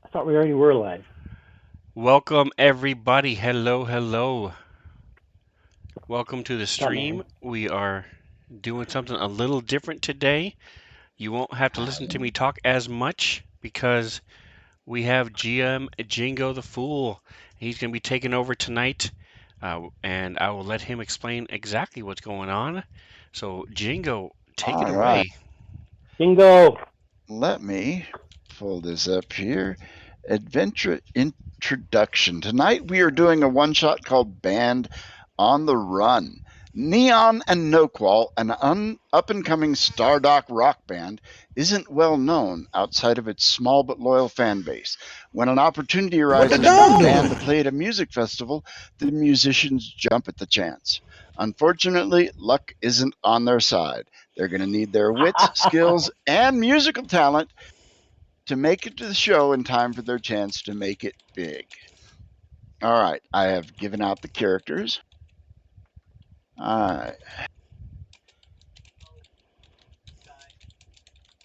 I thought we already were live. Welcome, everybody. Hello, hello. Welcome to the What's up, stream. man? We are doing something a little different today. You won't have to listen to me talk as much because we have GM Jingo the Fool. He's going to be taking over tonight, and I will let him explain exactly what's going on. So, Jingo, take it All right. away. Jingo! Let me pull this up here. Adventure introduction. Tonight we are doing a one-shot called Band on the Run. Neon and Noqual, an up-and-coming Stardock rock band, isn't well known outside of its small but loyal fan base. When an opportunity What the arises for dog the band to doing? play at a music festival, the musicians jump at the chance. Unfortunately, luck isn't on their side. They're going to need their wits, skills, and musical talent to make it to the show in time for their chance to make it big. All right, I have given out the characters. All right.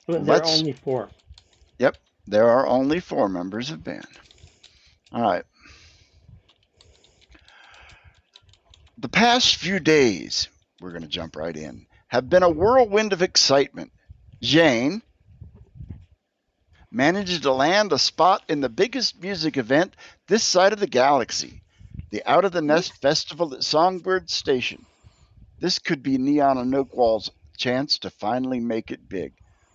There are only 4. Yep, there are only 4 members of band. All right. The past few days, we're going to jump right in, have been a whirlwind of excitement. Jane managed to land a spot in the biggest music event this side of the galaxy, the Out of the Nest Festival at Songbird Station. This could be Neon and Noqual's chance to finally make it big.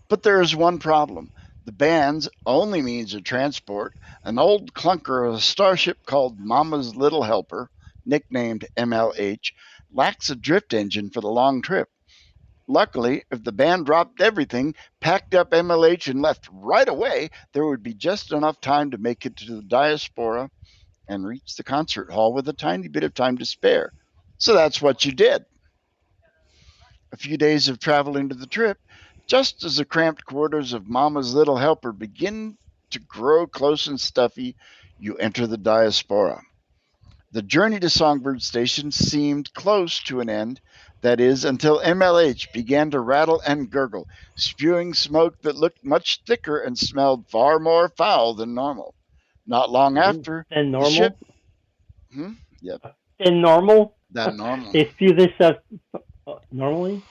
But there is one problem. The band's only means of transport, an old clunker of a starship called Mama's Little Helper, nicknamed MLH, lacks a drift engine for the long trip. Luckily, if the band dropped everything, packed up MLH, and left right away, there would be just enough time to make it to the diaspora and reach the concert hall with a tiny bit of time to spare. So that's what you did. A few days of travel into the trip, just as the cramped quarters of Mama's Little Helper begin to grow close and stuffy, you enter the diaspora. The journey to Songbird Station seemed close to an end, that is, until MLH began to rattle and gurgle, spewing smoke that looked much thicker and smelled far more foul than normal. Not long after, Than the ship. normal? Yep, Than normal? than normal. They spew this stuff normally?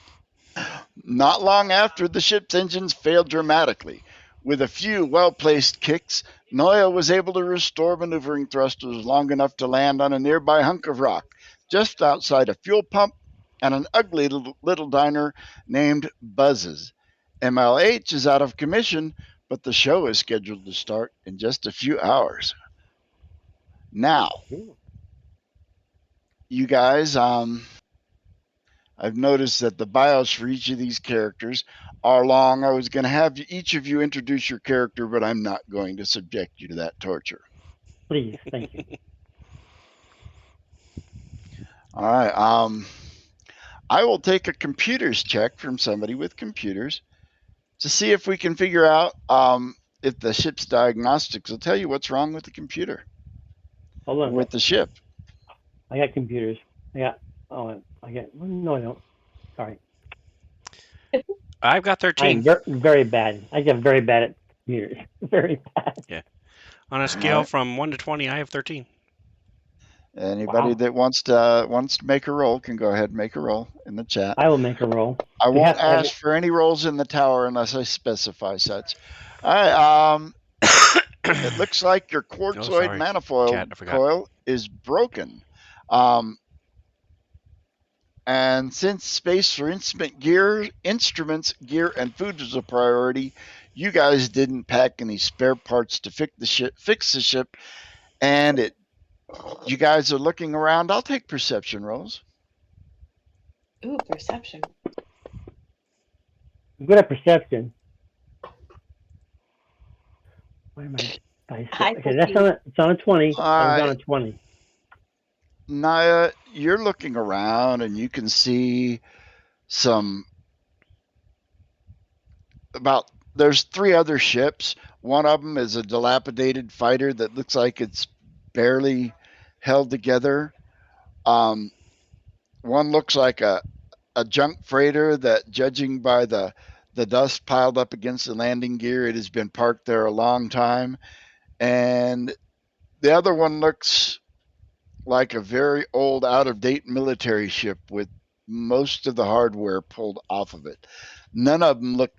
Not long after, the ship's engines failed dramatically. With a few well-placed kicks, Noya was able to restore maneuvering thrusters long enough to land on a nearby hunk of rock, just outside a fuel pump and an ugly little diner named Buzz's. MLH is out of commission, but the show is scheduled to start in just a few hours. Now, you guys, I've noticed that the bios for each of these characters are long. I was going to have each of you introduce your character, but I'm not going to subject you to that torture. Please, thank you. All right. I will take a computers check from somebody with computers to see if we can figure out if the ship's diagnostics will tell you what's wrong with the computer. Hold on. With the ship. I got computers. No, I don't. Sorry. I've got I'm 13. very bad. I get very bad at computers. Very bad. Yeah. On a scale from 1 to 20, I have 13. Anybody that wants to make a roll can go ahead and make a roll in the chat. I will make a roll. I won't ask for any rolls in the tower unless I specify such. All right. It looks like your quartzoid manifold coil is broken. And since space for instruments, gear, and food was a priority, you guys didn't pack any spare parts to fix the ship, and you guys are looking around. I'll take perception rolls. Ooh, perception. I'm good at perception. Why am I? Okay, it's on a 20. I was on a 20. Naya, you're looking around and you can see there's 3 other ships. One of them is a dilapidated fighter that looks like it's barely held together. One looks like a junk freighter that, judging by the dust piled up against the landing gear, it has been parked there a long time. And the other one looks like a very old, out-of-date military ship with most of the hardware pulled off of it. None of them look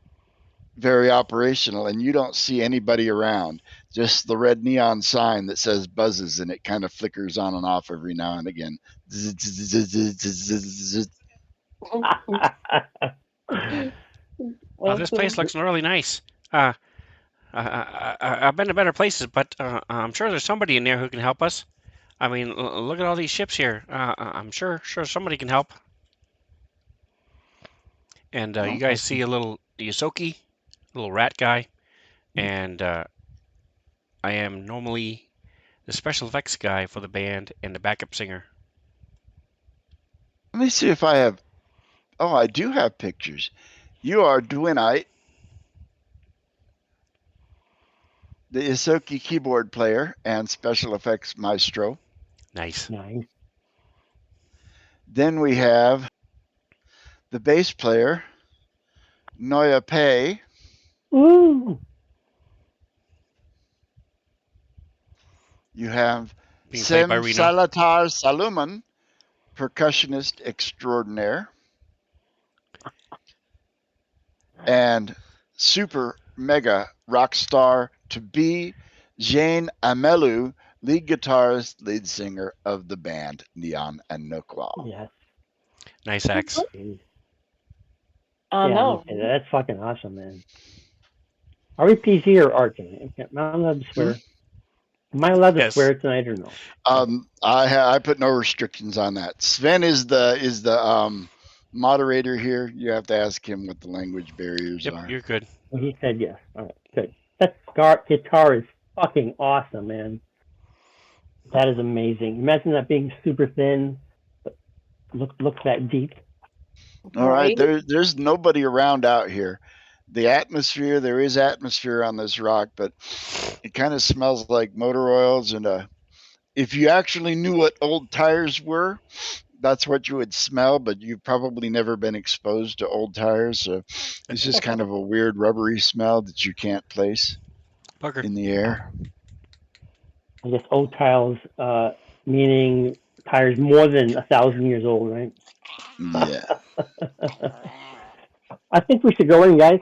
very operational, and you don't see anybody around. Just the red neon sign that says buzzes, and it kind of flickers on and off every now and again. Well, this place looks really nice. I've been to better places, but I'm sure there's somebody in there who can help us. I mean, look at all these ships here. I'm sure somebody can help. And you guys see a little Yosoki, little rat guy, and I am normally the special effects guy for the band and the backup singer. Let me see if I have. Oh, I do have pictures. You are Dwinite, the Yosoki keyboard player and special effects maestro. Nice. Then we have the bass player, Noya Pei. Woo! You have Being played Sem by Reno. Salatar Saluman, percussionist extraordinaire. And super mega rock star to be Jane Amelu, lead guitarist, lead singer of the band Neon and Nokwal. Yes. Nice axe. No. That's fucking awesome, man. Are we PG or Arkin? Am I allowed to swear? Am I allowed to Yes. swear tonight or no? I put no restrictions on that. Sven is the moderator here. You have to ask him what the language barriers Yep, are. you're good. Well, he said yes. All right, good. That guitar is fucking awesome, man. That is amazing. Imagine that being super thin, but look that deep. All right, there's nobody around out here. The atmosphere, there is atmosphere on this rock, but it kind of smells like motor oils. And if you actually knew what old tires were, that's what you would smell, but you've probably never been exposed to old tires. So it's just kind of a weird rubbery smell that you can't place Bugger. in the air. I guess old tires, meaning tires more than 1,000 years old, right? Yeah. I think we should go in, guys.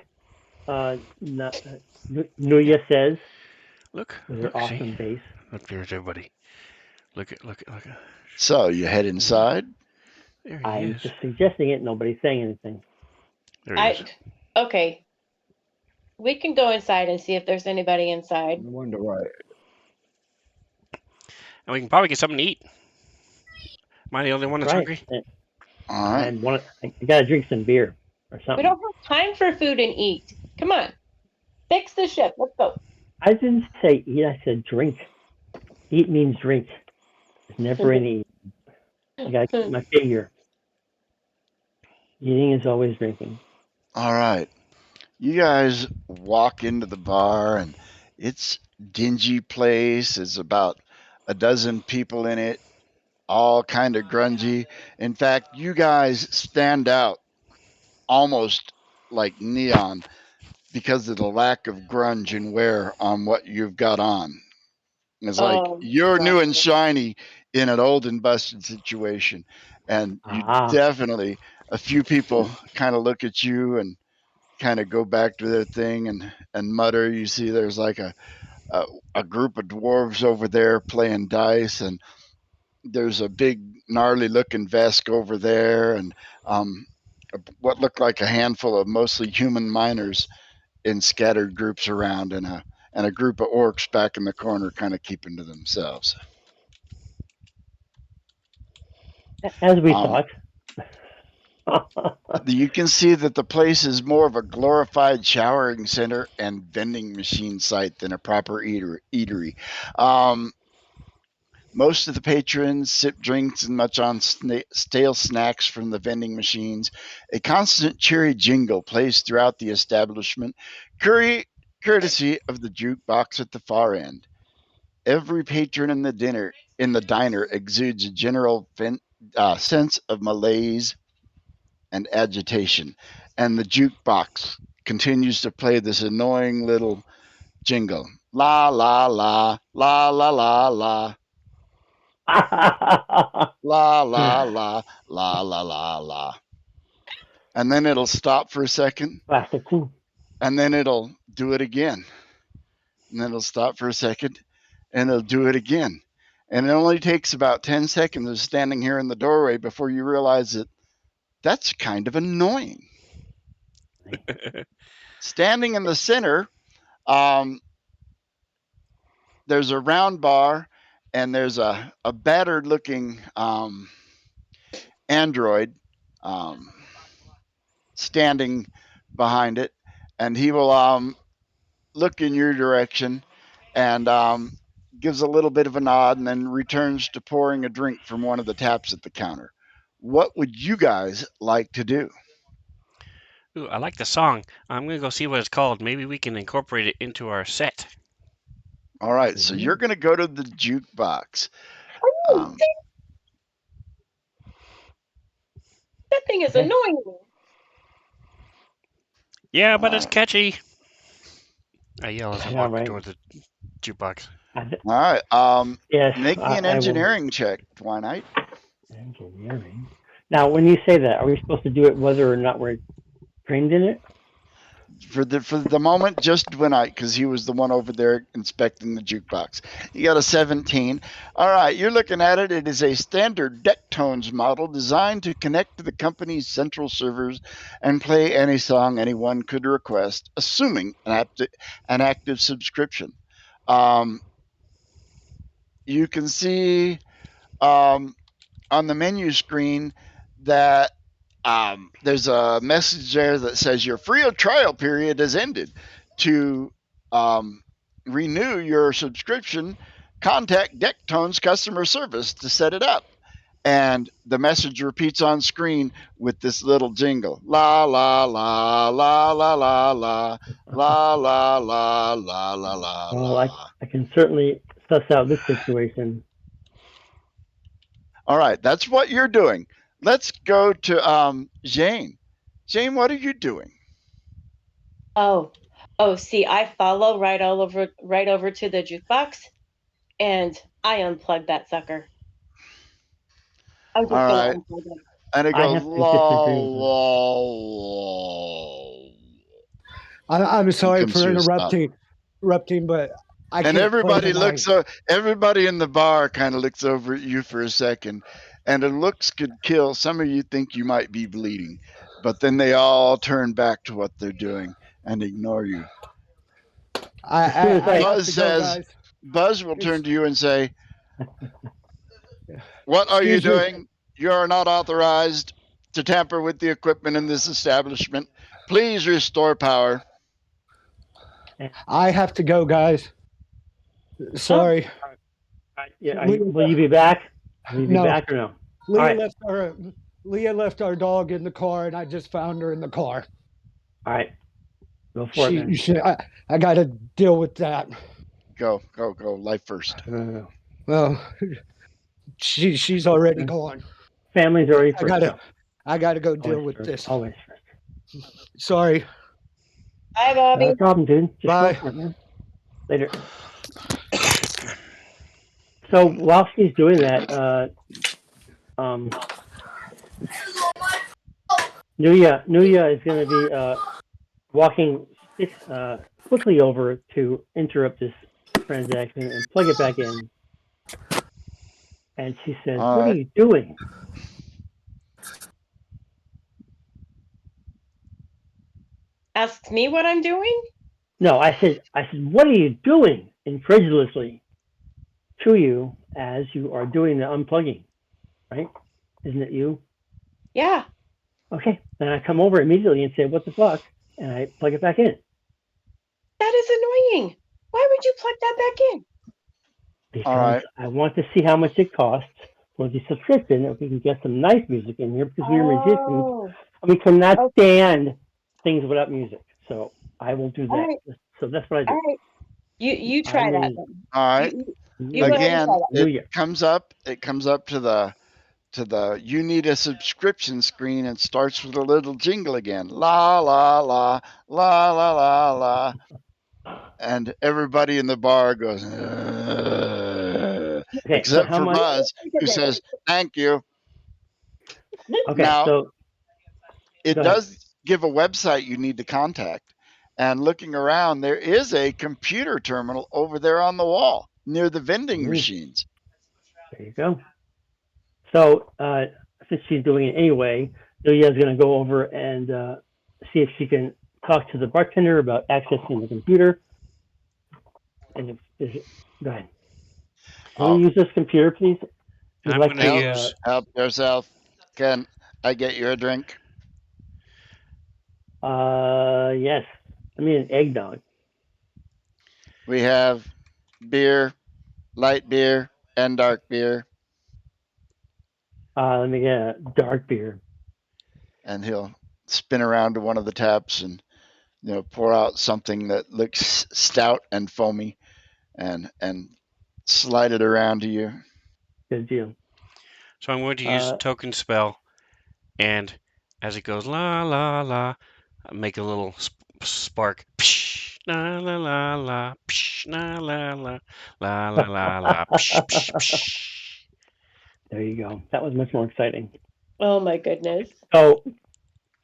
Nuya says, Look, with her awesome bass. Look, there's everybody. Look at. So you head inside. There he I'm is. just suggesting it. Nobody's saying anything. There he is. Okay. We can go inside and see if there's anybody inside. I wonder why. And we can probably get something to eat. Am I the only one that's hungry? All right. I gotta drink some beer or something. We don't have time for food and eat. Come on. Fix the ship. Let's go. I didn't say eat. I said drink. Eat means drink. There's never any eat. I gotta keep my figure. Eating is always drinking. All right. You guys walk into the bar, and it's dingy place. There's about a dozen people in it, all kind of grungy. In fact, you guys stand out almost like neon because of the lack of grunge and wear on what you've got on. It's like you're new and shiny in an old and busted situation. And you definitely, a few people kind of look at you and kind of go back to their thing and mutter. You see there's like a group of dwarves over there playing dice, and there's a big gnarly looking Vesk over there, and what looked like a handful of mostly human miners in scattered groups around, and a group of orcs back in the corner kind of keeping to themselves. As we thought. You can see that the place is more of a glorified showering center and vending machine site than a proper eatery. Most of the patrons sip drinks and munch on stale snacks from the vending machines. A constant cheery jingle plays throughout the establishment, courtesy of the jukebox at the far end. Every patron in the diner exudes a general sense of malaise and agitation, and the jukebox continues to play this annoying little jingle. La la la la la la la la la la la la la la. And then it'll stop for a second, Classic too. and then it'll do it again. And then it'll stop for a second, and it'll do it again. And it only takes about 10 seconds of standing here in the doorway before you realize that that's kind of annoying. Standing in the center, there's a round bar, and there's a battered looking android standing behind it, and he will look in your direction and gives a little bit of a nod and then returns to pouring a drink from one of the taps at the counter. What would you guys like to do? Ooh, I like the song. I'm gonna go see what it's called. Maybe we can incorporate it into our set. All right, so you're going to go to the jukebox. That thing is annoying me. Yeah, but it's catchy. I yell as I Yeah, walk right. towards the jukebox. All right, Yes, make me an I will. engineering check, Twilight. Engineering. Now, when you say that, are we supposed to do it whether or not we're trained in it? For the moment, just Dwight, because he was the one over there inspecting the jukebox. You got a 17. All right, you're looking at it. It is a standard Dectones model designed to connect to the company's central servers and play any song anyone could request, assuming an active subscription. You can see on the menu screen that there's a message there that says your free trial period has ended. To renew your subscription, contact Dectones customer service to set it up. And the message repeats on screen with this little jingle. La la la la la la la la la la la la la. Well, I can certainly suss out this situation. All right, that's what you're doing. Let's go to Jane. Jane, what are you doing? Oh, see, I follow right over to the jukebox, and I unplug that sucker. I'm just All gonna right. unplug it. And it I goes, have to disagree with her. I'm sorry comes for to a stop. interrupting, but I And can't everybody play looks. Everybody in the bar kind of looks over at you for a second, and the looks could kill. Some of you think you might be bleeding, but then they all turn back to what they're doing and ignore you. I As soon as have Buzz to go, says, guys. Buzz will turn to you and say, "What are you Excuse me. doing? You are not authorized to tamper with the equipment in this establishment. Please restore power." I have to go, guys. Sorry. Yeah, will you be back? Will you be No. back or no? Leah left our dog in the car, and I just found her in the car. All right, go for it, man. I got to deal with that. Go. Life first. Well, she's already gone. Family's already first. I gotta go deal with this. Always first. Sorry. Bye, Bobby. No problem, dude. Just Bye. go for it, man. Later. So while she's doing that, Nuya is going to be walking quickly over to interrupt this transaction and plug it back in. And she says, All "What right. are you doing?" Asks me what I'm doing? No, I said, "What are you doing?" incredulously to you as you are doing the unplugging, right? Isn't it you? Yeah. Okay. Then I come over immediately and say, "What the fuck?" And I plug it back in. That is annoying. Why would you plug that back in? Because All right. I want to see how much it costs for the subscription, if we can get some nice music in here, because we're musicians and we cannot stand things without music. So I will do that. Right. So that's what I do. All right. You try that then. All right. You go ahead and Again, try that. it comes up to the you need a subscription screen and starts with a little jingle again. La la la la la la la. And everybody in the bar goes, Okay, so except how for much? Buzz, who says, "Thank you." Okay, Now, so it go ahead. does give a website you need to contact. And looking around, there is a computer terminal over there on the wall near the vending machines. There you go. So since she's doing it anyway, Ilya's going to go over and see if she can talk to the bartender about accessing the computer. And go ahead. Can we use this computer, please? We'd I'm like going to Help, use. help yourself. Can I get you a drink? Yes. I mean an eggnog. We have beer, light beer, and dark beer. Let me get a dark beer. And he'll spin around to one of the taps and pour out something that looks stout and foamy, and slide it around to you. Good deal. So I'm going to use token spell, and as it goes la la la, make a little spark. Psh, la la la la. Psh, la la la la la la la. Psh, psh, psh. There you go. That was much more exciting. Oh my goodness. So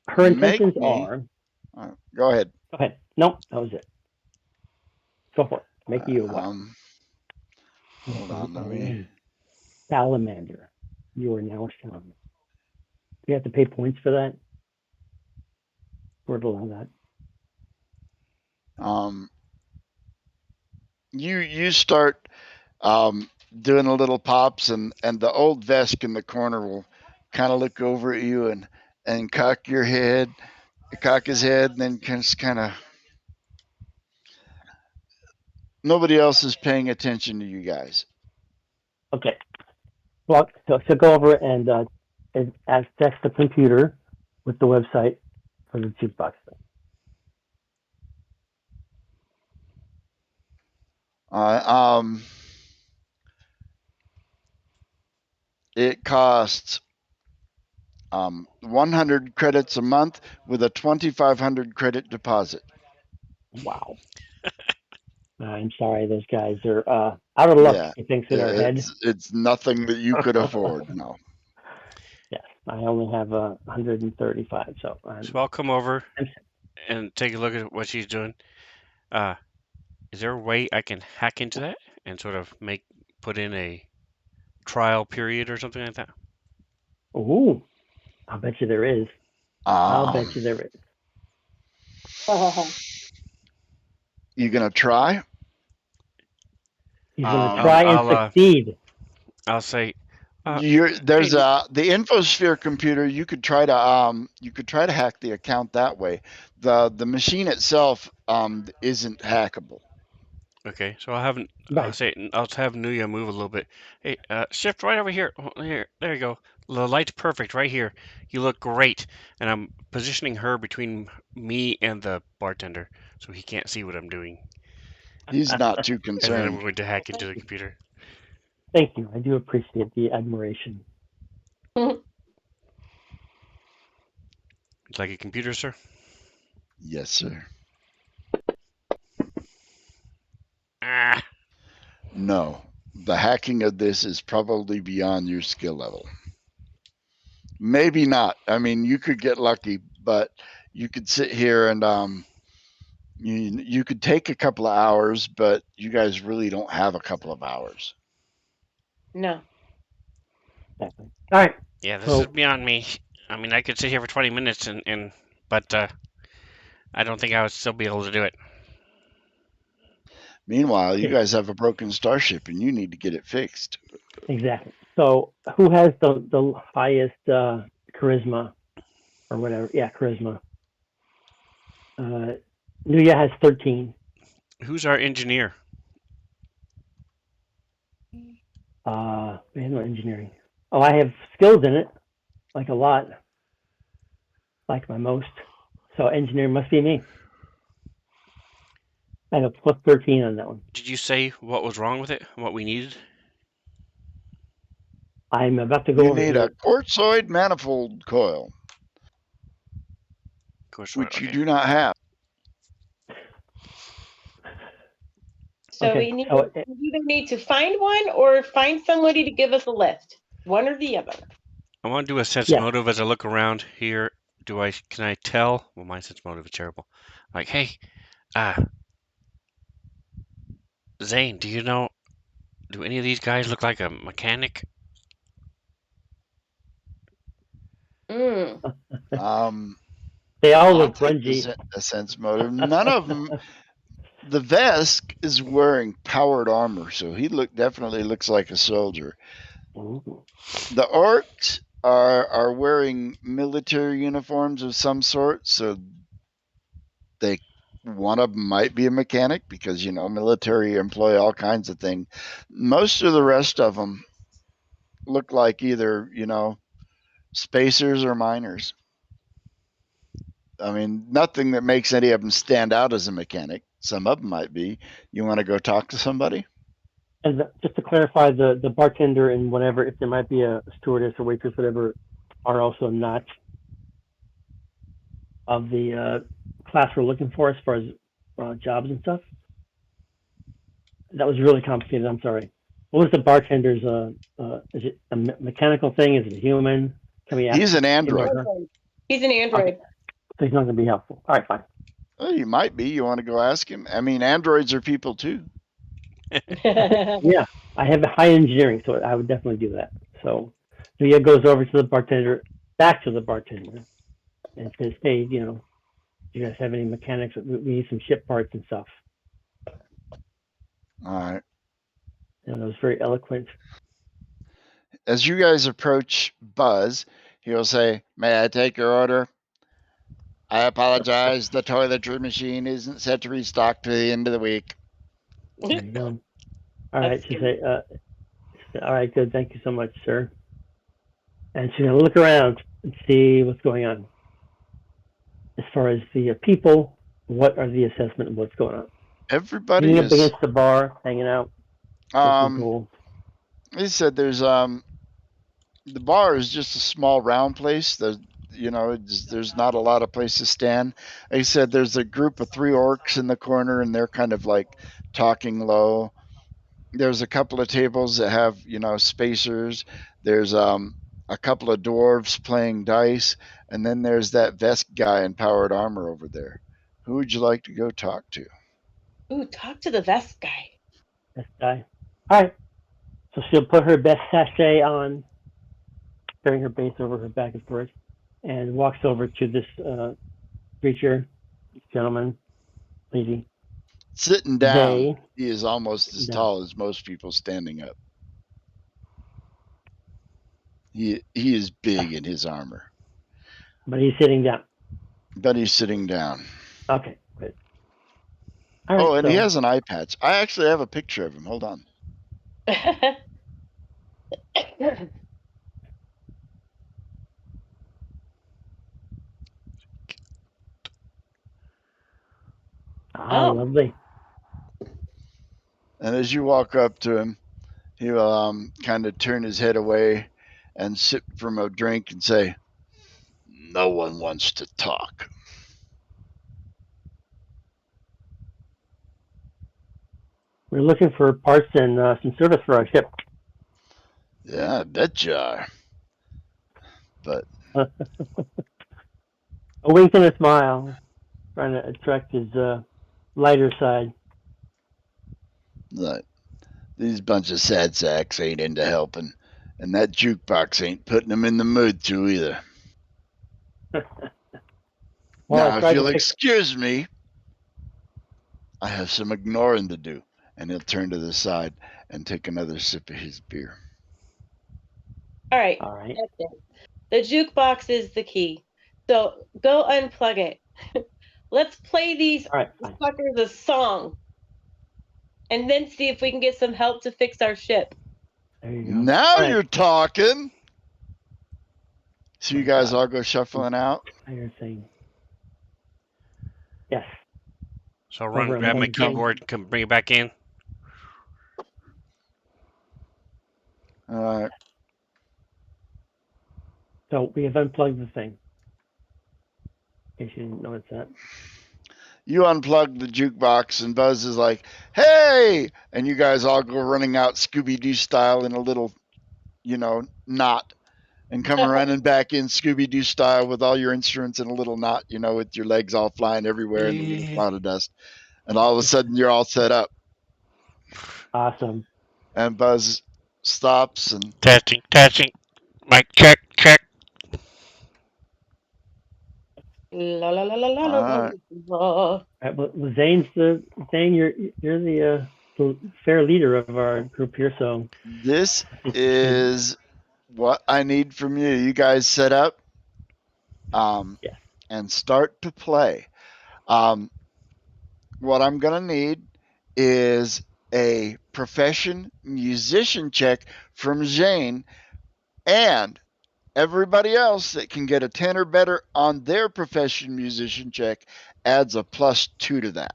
her Make intentions me. are. Go ahead. Go ahead. No, that was it. Go for it. Make you a what? Hold on, let me. Salamander. You are now a salamander. You have to pay points for that. Or to allow that. You start doing a little pops, and the old Vesk in the corner will kind of look over at you and cock his head, and then just kind of. Nobody else is paying attention to you guys. Okay. Well, so go over and access the computer with the website for the jukebox thing. It costs 100 credits a month with a 2,500 credit deposit. Wow. I'm sorry, those guys are out of luck. Yeah, He thinks in our head. it's nothing that you could afford. No. Yes, I only have 135, so I'll come over and take a look at what she's doing. Is there a way I can hack into that and sort of put in a trial period or something like that? Ooh, I'll bet you there is. I'll bet you there is. You gonna try? He's gonna try and succeed. I'll say. There's the Infosphere computer. You could try to hack the account that way. The machine itself isn't hackable. Okay, so I'll have Nuya move a little bit. Hey, shift right over here. Here, there you go. The light's perfect right here. You look great, and I'm positioning her between me and the bartender, so he can't see what I'm doing. He's not too And then I'm concerned. going to hack into the computer. Thank you. I do appreciate the admiration. It's like a computer, sir? Yes, sir. Ah. No, the hacking of this is probably beyond your skill level. Maybe not. I mean, you could get lucky, but you could sit here and you could take a couple of hours, but you guys really don't have a couple of hours. No. Exactly. All right. Yeah, this is beyond me. I mean, I could sit here for 20 minutes but I don't think I would still be able to do it. Meanwhile, you guys have a broken starship and you need to get it fixed. Exactly. So, who has the highest charisma or whatever? Yeah, charisma. Nuya has 13. Who's our engineer? We have no engineering. Oh, I have skills in it, like a lot, like my most. So engineering must be me. I have a plus 13 on that one. Did you say what was wrong with it? What we needed? I'm about to go over here. You need a quartzoid manifold coil, which you do not have. So Okay, we so either need to find one or find somebody to give us a lift. One or the other. I want to do a sense Yes. motive as I look around here. Can I tell? Well, my sense motive is terrible. Like, hey, Zane, do any of these guys look like a mechanic? Mm. They all I'll look take grungy. a sense motive. None of them. The Vesk is wearing powered armor, so he definitely looks like a soldier. Ooh. The orcs are wearing military uniforms of some sort, so one of them might be a mechanic because military employ all kinds of things. Most of the rest of them look like either spacers or miners. I mean, nothing that makes any of them stand out as a mechanic. Some of them might be. You want to go talk to somebody? And just to clarify, the bartender and whatever, if there might be a stewardess or waitress, whatever, are also not of the class we're looking for as far as jobs and stuff. That was really complicated. I'm sorry. What was the bartender's? Is it a mechanical thing? Is it a human? Can we ask? He's an android. He's an android. Okay. So he's not going to be helpful. All right, fine. Well, you might be. You want to go ask him? I mean, androids are people too. Yeah, I have high engineering, so I would definitely do that. So Leah goes over to the bartender, back to the bartender, and says, "Hey, do you guys have any mechanics? We need some ship parts and stuff." All right. And it was very eloquent. As you guys approach Buzz, he'll say, "May I take your order?" "I apologize. The toiletry machine isn't set to restock to the end of the week." There you go. All right, she say, "All right, good. Thank you so much, sir." And she's gonna look around and see what's going on. As far as the people, what are the assessment of what's going on? Everybody Leaning up is. against the bar, hanging out, drinking cool. He said there's the bar is just a small round place. There's not a lot of place to stand. He said there's a group of 3 orcs in the corner, and they're kind of like talking low. There's a couple of tables that have spacers. There's a couple of dwarves playing dice, and then there's that Vesk guy in powered armor over there. Who would you like to go talk to? Ooh, talk to the vest guy. This guy. All right. So she'll put her best sachet on, carrying her base over her back, of course, and walks over to this creature, this gentleman, lady. Sitting down, They. he is almost as No. tall as most people standing up. He is big in his armor, But he's sitting down. but he's sitting down. Okay, good. All right, And he has an eye patch. I actually have a picture of him. Hold on. Lovely. And as you walk up to him, he will kind of turn his head away and sip from a drink and say, "No one wants to talk." We're looking for parts and some service for our ship. Yeah, I bet you are. But A wink and a smile, trying to attract his lighter side. look, these bunch of sad sacks ain't into helping, and that jukebox ain't putting them in the mood to either. Well, Now, if you'll excuse me, I have some ignoring to do. And he'll turn to the side and take another sip of his beer. All right. All right. That's it. The jukebox is the key. So go unplug it. Let's play these fuckers a song. And then see if we can get some help to fix our ship. There you go. Now you're talking. So you guys all go shuffling out? You're saying. Yes. So I'll run, grab my keyboard, come bring it back in. All right. So we have unplugged the thing. In case you didn't notice that. You unplug the jukebox, and Buzz is like, "Hey!" And you guys all go running out Scooby-Doo style in a little, knot, and come running back in Scooby-Doo style with all your instruments in a little knot, with your legs all flying everywhere and a little cloud of dust. And all of a sudden, you're all set up. Awesome. And Buzz stops and Testing. Mic check. La la la la la All la right. la. All right, well, Zane, you're the fair leader of our group here, so This is what I need from you. You guys set up Yes. and start to play. What I'm going to need is a profession musician check from Zane, and everybody else that can get a 10 or better on their profession musician check adds a +2 to that.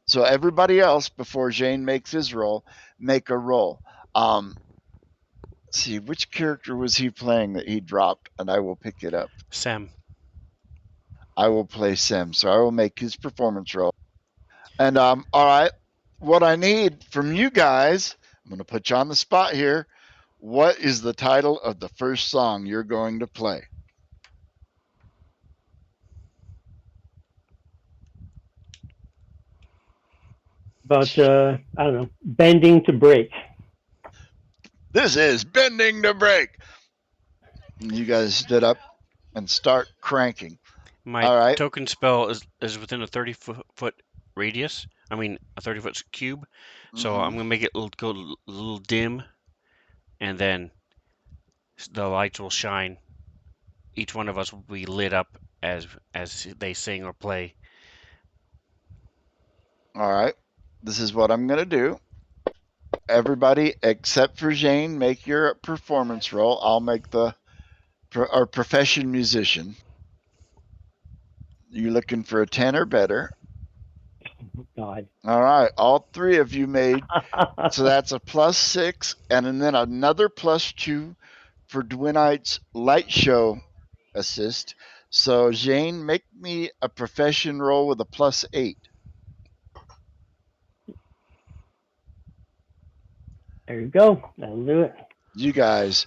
So everybody else, before Zane makes his roll, make a roll. Let's see, which character was he playing that he dropped? And I will pick it up. Sam. I will play Sam, so I will make his performance roll. And all right, what I need from you guys, I'm going to put you on the spot here. What is the title of the first song you're going to play? About I don't know, bending to break. This is Bending to Break. And you guys stood up and start cranking. My All right. token spell is within a 30-foot radius. I mean, a 30-foot cube. So I'm gonna make it go a little dim, and then the lights will shine. Each one of us will be lit up as they sing or play. All right. This is what I'm going to do. Everybody except for Jane, make your performance roll. I'll make our profession musician. You looking for a 10 or better? Oh, God. All right. All three of you made. So that's a +6, and then another +2 for Dwinite's light show assist. So Jane, make me a profession roll with a +8. There you go. That'll do it. You guys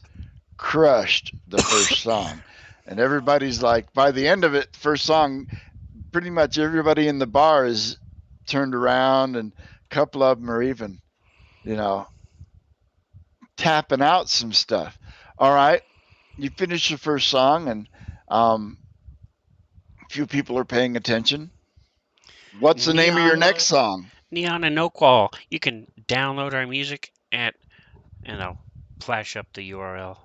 crushed the first song. And everybody's like, by the end of it, first song, pretty much everybody in the bar is turned around, and a couple of them are even, tapping out some stuff. All right. You finish the first song, and a few people are paying attention. What's the name of your next song? Neon and Oakwall. You can download our music and I'll flash up the URL.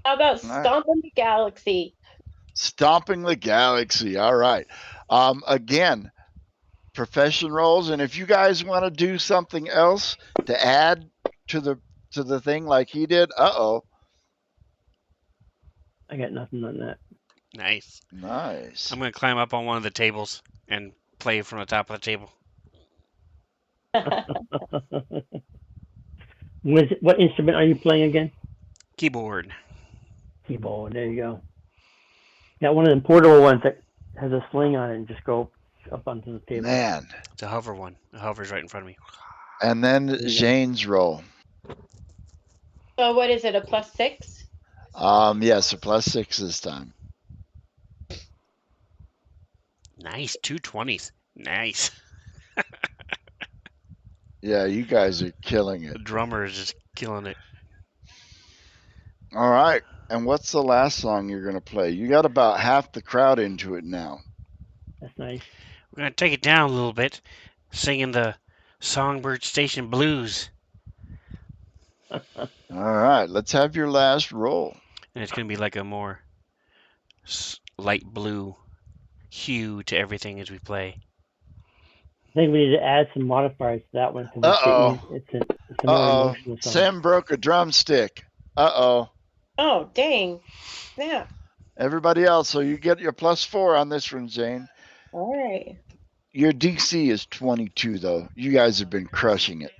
How about Stomping the Galaxy? Stomping the Galaxy. All right. Again, profession roles, and if you guys want to do something else to add to the thing like he did, I got nothing on that. Nice. Nice. I'm gonna climb up on one of the tables and play from the top of the table. What instrument are you playing again? Keyboard. Keyboard. There you go. Got one of them portable ones that has a sling on it and just go up onto the table. Man. It's a hover one. It hovers right in front of me. And then Jane's roll. So what is it, a +6? Yes, a +6 this time. Nice. 2 20s. Nice. Yeah, you guys are killing it. The drummer is just killing it. All right. And what's the last song you're going to play? You got about half the crowd into it now. That's nice. We're going to take it down a little bit, singing the Songbird Station Blues. All right. Let's have your last roll. And it's going to be like a more light blue hue to everything as we play. I think we need to add some modifiers to that one. It's a more emotional song. Sam broke a drumstick. Oh, dang. Yeah. Everybody else, so you get your +4 on this one, Jane. All right. Your DC is 22, though. You guys have been crushing it.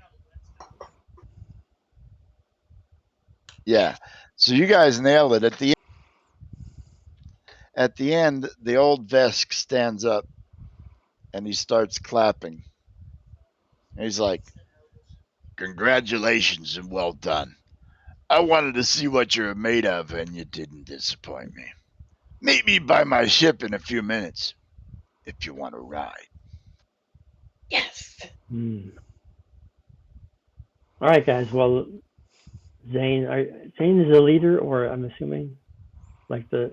Yeah. So you guys nailed it. At the end, At the end, the old Vesk stands up and he starts clapping. And he's like, "Congratulations and well done. I wanted to see what you're made of, and you didn't disappoint me. Meet me by my ship in a few minutes if you want to ride." Yes. All right, guys. Well, Zane is the leader, or I'm assuming, like the.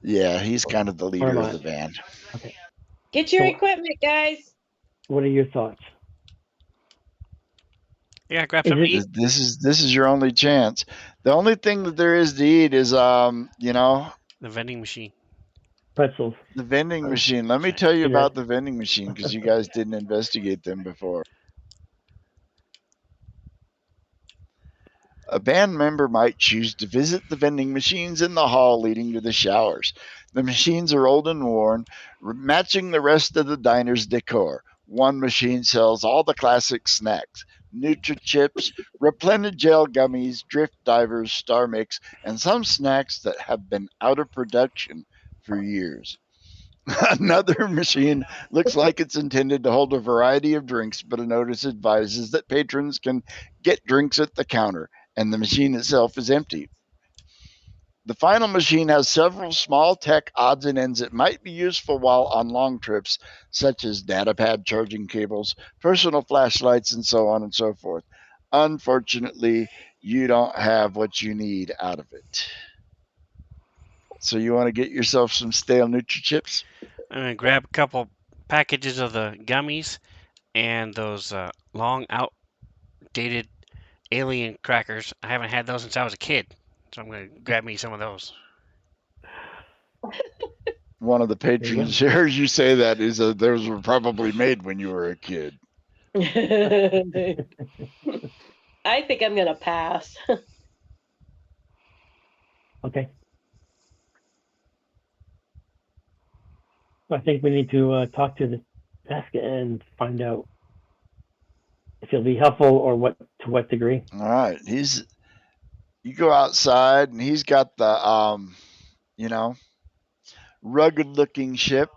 Yeah, he's kind of the leader of the I? band. Okay. Get your So- equipment, guys. What are your thoughts? Yeah, grab Is something to it- eat. This is your only chance. The only thing that there is to eat is The vending machine. Pretzels. the vending machine. Let me Right. tell you Peanuts. about the vending machine because you guys didn't investigate them before. A band member might choose to visit the vending machines in the hall leading to the showers. The machines are old and worn, matching the rest of the diner's decor. One machine sells all the classic snacks: Nutri-Chips, Replenish gel gummies, Drift Divers, Star Mix, and some snacks that have been out of production for years. Another machine looks like it's intended to hold a variety of drinks, but a notice advises that patrons can get drinks at the counter, and the machine itself is empty. The final machine has several small tech odds and ends that might be useful while on long trips, such as data pad charging cables, personal flashlights, and so on and so forth. Unfortunately, you don't have what you need out of it. So you want to get yourself some stale Nutri-Chips? I'm gonna grab a couple packages of the gummies and those long outdated alien crackers. I haven't had those since I was a kid, so I'm gonna grab me some of those. One of the patrons hears you say that is those were probably made when you were a kid. I think I'm gonna pass. Okay. I think we need to talk to the desk and find out if it'll be helpful or to what degree. All right, you go outside and he's got the rugged looking ship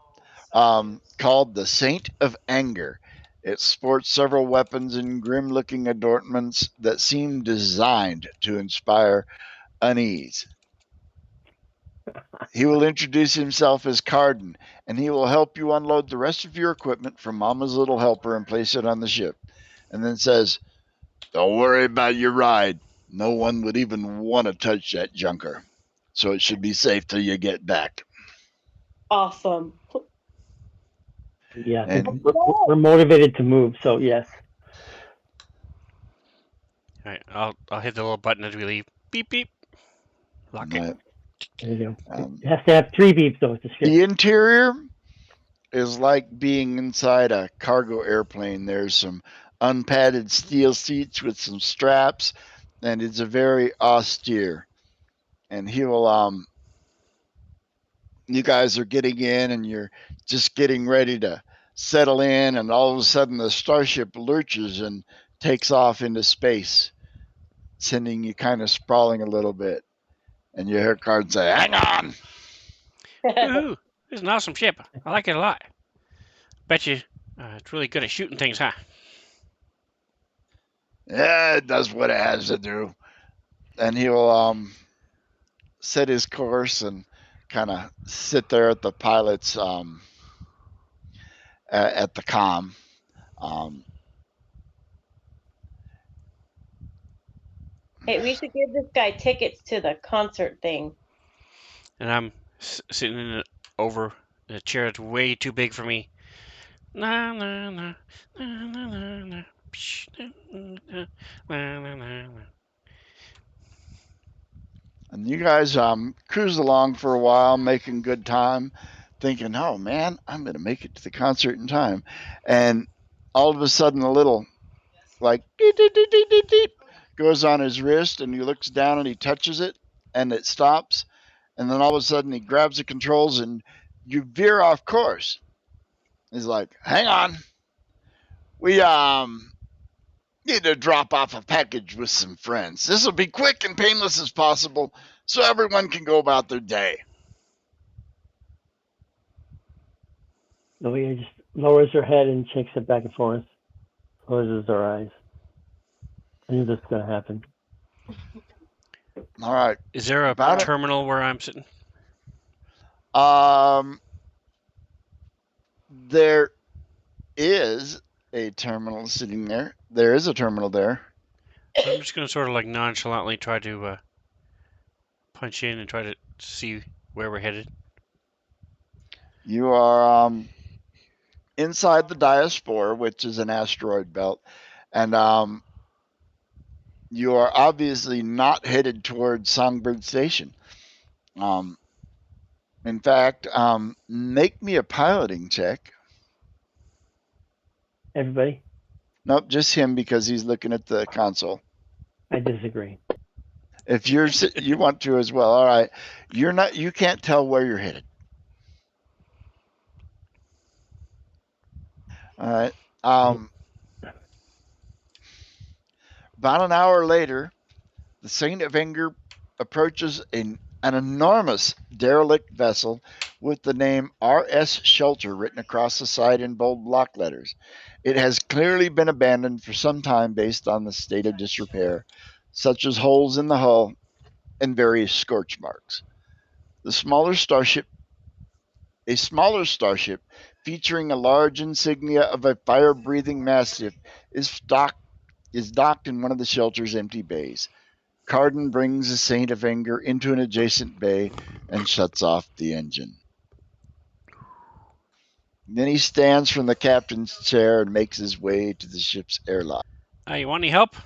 called the Saint of Anger. It sports several weapons and grim looking adornments that seem designed to inspire unease. He will introduce himself as Carden, and he will help you unload the rest of your equipment from Mama's little helper and place it on the ship. And then says, "Don't worry about your ride. No one would even want to touch that junker. So it should be safe till you get back." Awesome. Yeah, And we're motivated to move, so yes. All right, I'll hit the little button as we leave. Beep beep. Lock it. There you go. It has to have 3 beeps though. It's a ship. the interior is like being inside a cargo airplane. There's some unpadded steel seats with some straps, and it's a very austere. And he will you guys are getting in and you're just getting ready to settle in, and all of a sudden the starship lurches and takes off into space, sending you kind of sprawling a little bit. And you hear Card say, "Hang on." Woohoo! This is an awesome ship. I like it a lot. Bet you it's really good at shooting things, huh? "Yeah, it does what it has to do." And he will set his course and kind of sit there at the pilot's at the comm. Hey, we should give this guy tickets to the concert thing. And I'm sitting in over a chair that's way too big for me. Na na na na na na na. Psh, na, na, na, na, na. And you guys cruise along for a while, making good time, thinking, "Oh man, I'm going to make it to the concert in time." And all of a sudden, a little like deep, deep, deep, deep, deep, deep goes on his wrist, and he looks down and he touches it, and it stops. And then all of a sudden, he grabs the controls and you veer off course. He's like, "Hang on, we need to drop off a package with some friends. This will be quick and painless as possible, so everyone can go about their day." Nuya just lowers her head and shakes it back and forth, closes her eyes. I knew this was going to happen. All right. Is there a About it. terminal where I'm sitting? There is a terminal sitting there. There is a terminal there. I'm just going to sort of like nonchalantly try to punch in and try to see where we're headed. You are inside the Diaspora, which is an asteroid belt, and you are obviously not headed towards Songbird Station. In fact, make me a piloting check. Everybody? Nope, just him because he's looking at the console. I disagree. If you want to as well, all right. You can't tell where you're headed. All right. About an hour later, the Saint of Anger approaches an enormous derelict vessel with the name RS Shelter written across the side in bold block letters. It has clearly been abandoned for some time based on the state of disrepair, such as holes in the hull and various scorch marks. A smaller starship featuring a large insignia of a fire-breathing mastiff is docked in one of the shelter's empty bays. Carden brings the Saint of Anger into an adjacent bay and shuts off the engine. Then he stands from the captain's chair and makes his way to the ship's airlock. You want any help?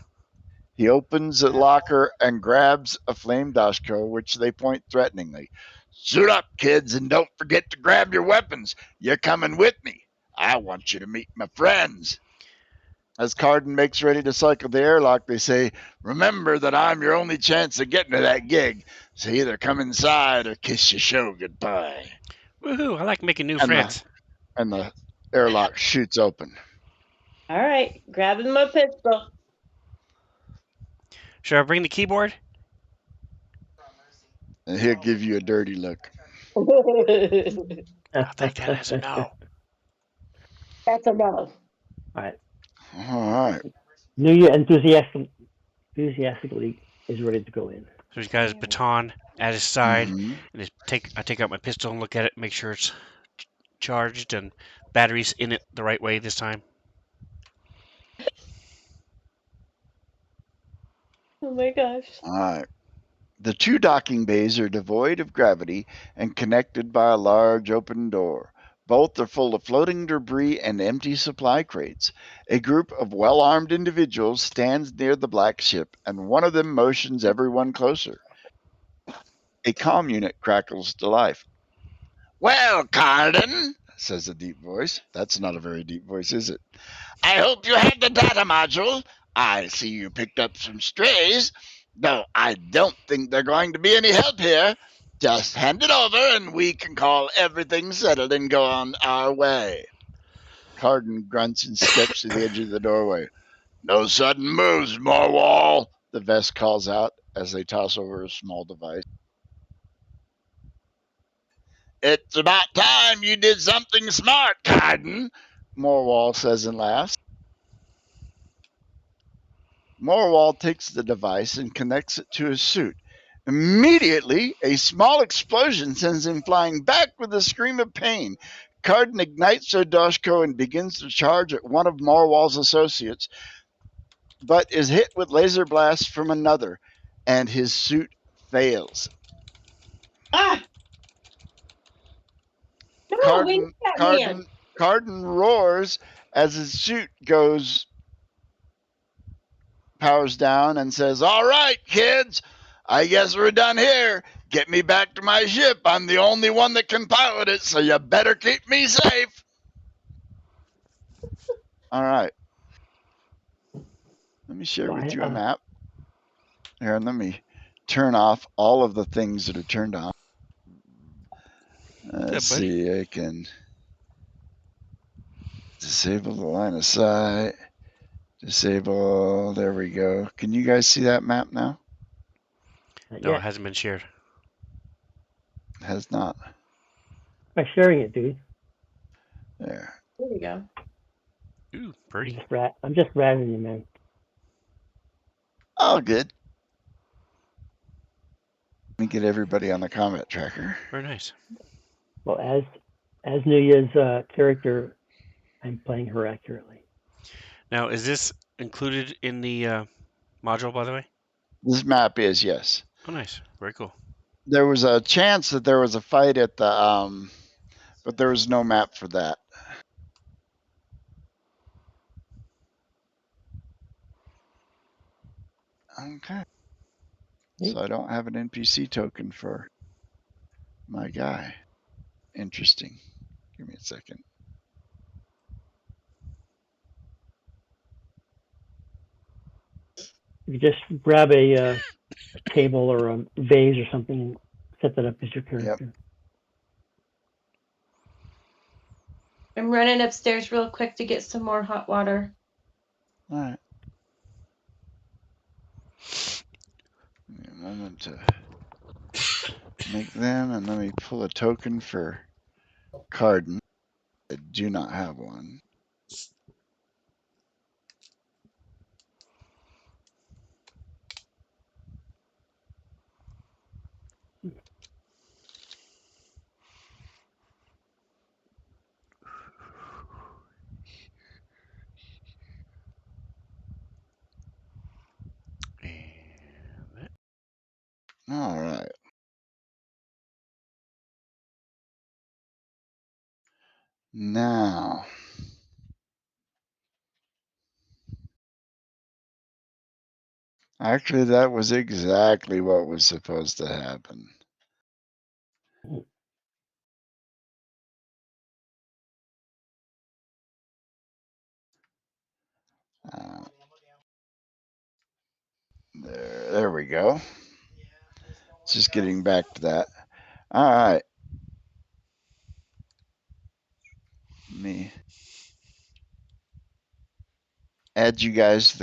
He opens the locker and grabs a flame dashko, which they point threateningly. Suit up, kids, and don't forget to grab your weapons. You're coming with me. I want you to meet my friends. As Carden makes ready to cycle the airlock, they say, remember that I'm your only chance of getting to that gig, so either come inside or kiss your show goodbye. Woohoo, I like making new friends. And the airlock shoots open. All right, grabbing my pistol. Should I bring the keyboard? And he'll give you a dirty look. I'll take that as a no. That's a no. All right. All right. Nuya enthusiastically is ready to go in. So he's got his baton at his side, Mhm. and I take out my pistol and look at it, make sure it's charged and batteries in it the right way this time. Oh my gosh. All right. The two docking bays are devoid of gravity and connected by a large open door. Both are full of floating debris and empty supply crates. A group of well-armed individuals stands near the black ship, and one of them motions everyone closer. A comm unit crackles to life. Well, Carden, says a deep voice. That's not a very deep voice, is it? I hope you had the data module. I see you picked up some strays. Though I don't think they're going to be any help here. Just hand it over and we can call everything settled and go on our way. Carden grunts and steps to the edge of the doorway. No sudden moves, Morwall, the vest calls out as they toss over a small device. It's about time you did something smart, Carden, Morwall says and laughs. Morwall takes the device and connects it to his suit. Immediately, a small explosion sends him flying back with a scream of pain. Carden ignites Doshko and begins to charge at one of Morwall's associates, but is hit with laser blasts from another, and his suit fails. Ah! No, Carden roars as his suit powers down and says, all right, kids, I guess we're done here. Get me back to my ship. I'm the only one that can pilot it, so you better keep me safe. All right. Let me share with you a map. Here, let me turn off all of the things that are turned on. Let's see, I can disable the line of sight. Disable, there we go. Can you guys see that map now? No, it hasn't been shared. It has not. By sharing it, dude. There. There we go. Ooh, pretty. I'm just razzing you, man. Oh, good. Let me get everybody on the combat tracker. Very nice. Well, as Nuya's character, I'm playing her accurately. Now, is this included in the module, by the way? This map is, yes. Oh, nice. Very cool. There was a chance that there was a fight at the, but there was no map for that. Okay. So I don't have an NPC token for my guy. Interesting. Give me a second. You just grab a table or a vase or something and set that up as your character. Yep. I'm running upstairs real quick to get some more hot water. All right. Give me a moment to make them, and let me pull a token for Carden. I do not have one. And All right. Now, actually, that was exactly what was supposed to happen. Uh, there we go. Just getting back to that. All right. Me add you guys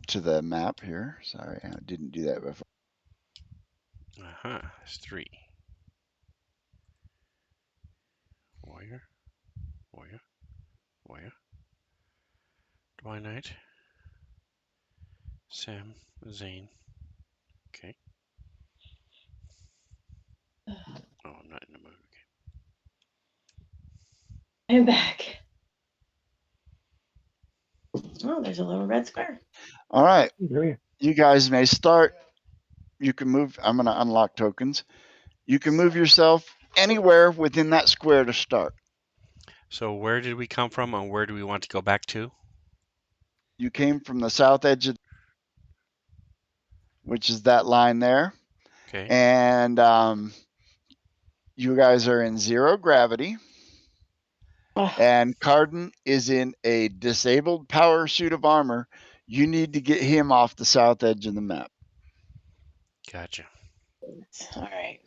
to the map here. Sorry, I didn't do that before. That's 3. Warrior, warrior, warrior. Twilight. Sam, Zane. Okay. Oh, I'm not in the mood. Okay. I'm back. Oh, there's a little red square. All right. There You guys may start. You can move. I'm going to unlock tokens. You can move yourself anywhere within that square to start. So where did we come from and where do we want to go back to? You came from the south edge of, which is that line there. Okay. And you guys are in 0 gravity. Oh, And Carden is in a disabled power suit of armor. You need to get him off the south edge of the map. Gotcha. all right.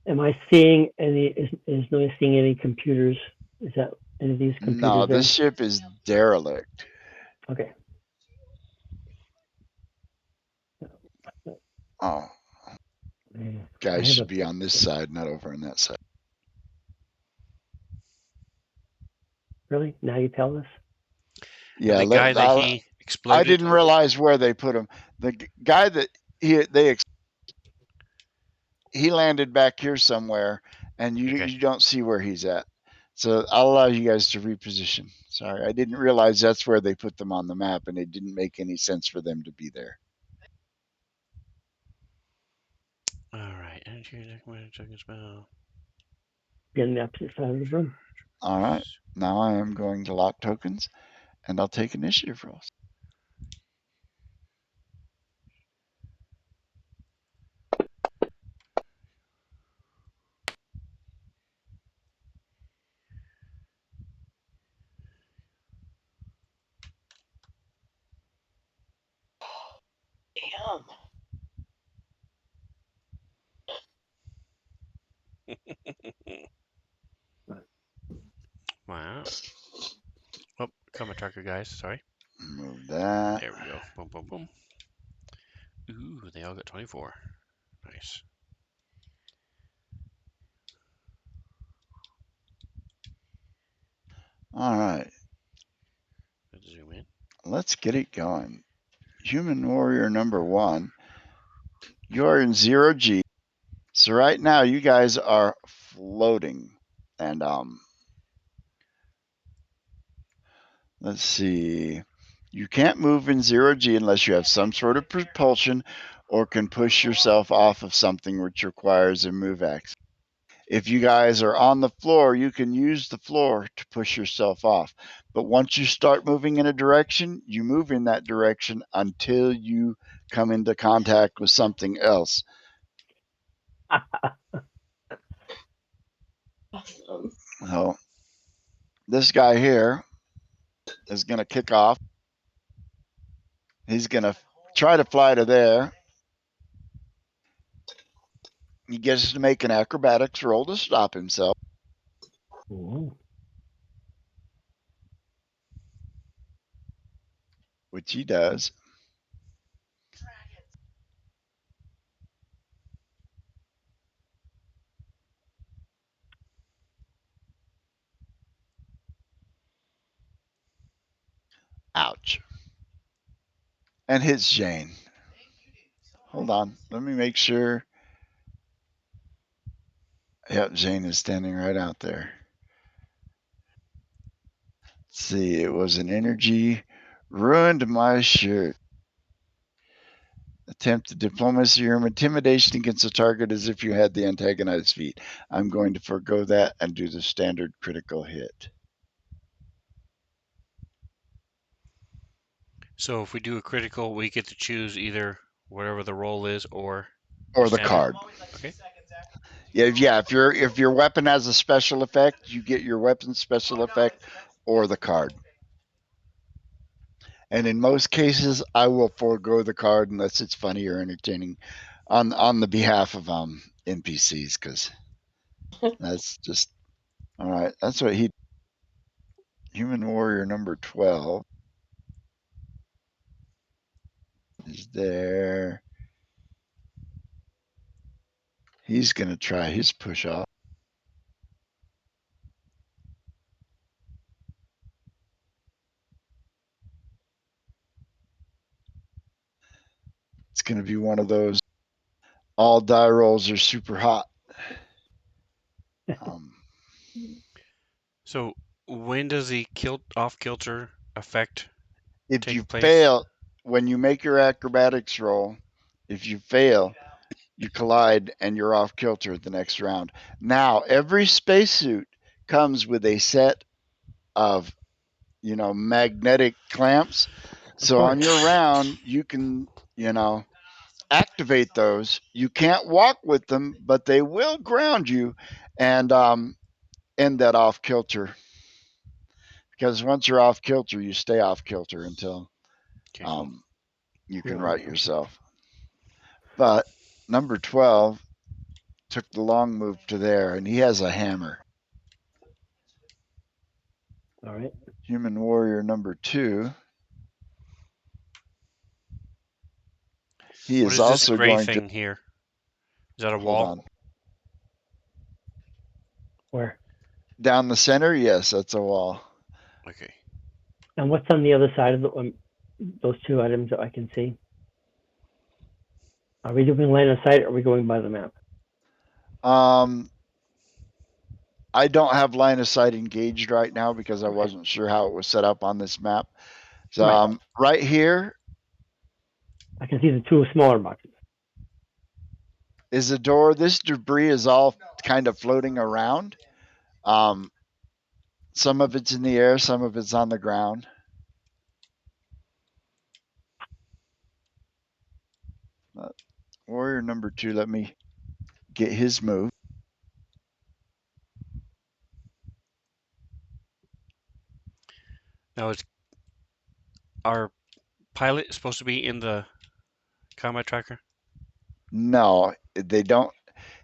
Am I seeing any? Is Noya seeing any computers? Is that any of these computers No, there? this ship is derelict. Okay. Oh, I guys have should be on this side, not over on that side. Really? Now you tell us? Yeah, And the guy that he exploded. I didn't realize where they put him. The guy that he landed back here somewhere, and you don't see where he's at. So I'll allow you guys to reposition. Sorry, I didn't realize that's where they put them on the map, and it didn't make any sense for them to be there. All right. Energy talking spell. Get on the opposite side of the room. All right, now I am going to lock tokens, and I'll take initiative rolls. Damn. Wow. Oh, combat tracker, guys. Sorry. Move that. There we go. Boom, boom, boom. Ooh, they all got 24. Nice. All right. Let's zoom in. Let's get it going. Human warrior number 1. You're in 0G. So right now you guys are floating. And let's see. You can't move in 0G unless you have some sort of propulsion or can push yourself off of something which requires a move action. If you guys are on the floor, you can use the floor to push yourself off. But once you start moving in a direction, you move in that direction until you come into contact with something else. Awesome. So this guy here is going to kick off. He's going to try to fly to there. He gets to make an acrobatics roll to stop himself. Ooh. Which he does. Ouch. And hits Jane. Hold on. Let me make sure. Yep, Jane is standing right out there. Let's see, it was an energy. Ruined my shirt. Attempt diplomacy or intimidation against a target as if you had the antagonized feat. I'm going to forego that and do the standard critical hit. So if we do a critical, we get to choose either whatever the roll is or Or the standard. card. Okay. Yeah, if your weapon has a special effect, you get your weapon special effect or the card. And in most cases, I will forego the card unless it's funny or entertaining on the behalf of NPCs, because that's just all right. That's what he. Human warrior number 12 is there. He's gonna try his push off. It's gonna be one of those. All die rolls are super hot. So when does the off kilter effect If take you place? fail, when you make your acrobatics roll, if you fail, you collide and you're off kilter the next round. Now, every spacesuit comes with a set of, magnetic clamps. So on your round, you can, activate those. You can't walk with them, but they will ground you and end that off kilter. Because once you're off kilter, you stay off kilter until Okay, cool. you can right yourself. But number 12 took the long move to there, and he has a hammer. All right. Human warrior number 2. He What is is this also gray going thing to. here? Is that a Hold wall? on. Where? Down the center? Yes, that's a wall. Okay. And what's on the other side of those two items that I can see? Are we doing line of sight or are we going by the map? I don't have line of sight engaged right now because I wasn't sure how it was set up on this map. So right here I can see the two smaller boxes. is a door. This debris is all kind of floating around. Some of it's in the air, some of it's on the ground. Warrior number 2, let me get his move. Now is our pilot supposed to be in the combat tracker? No, they don't.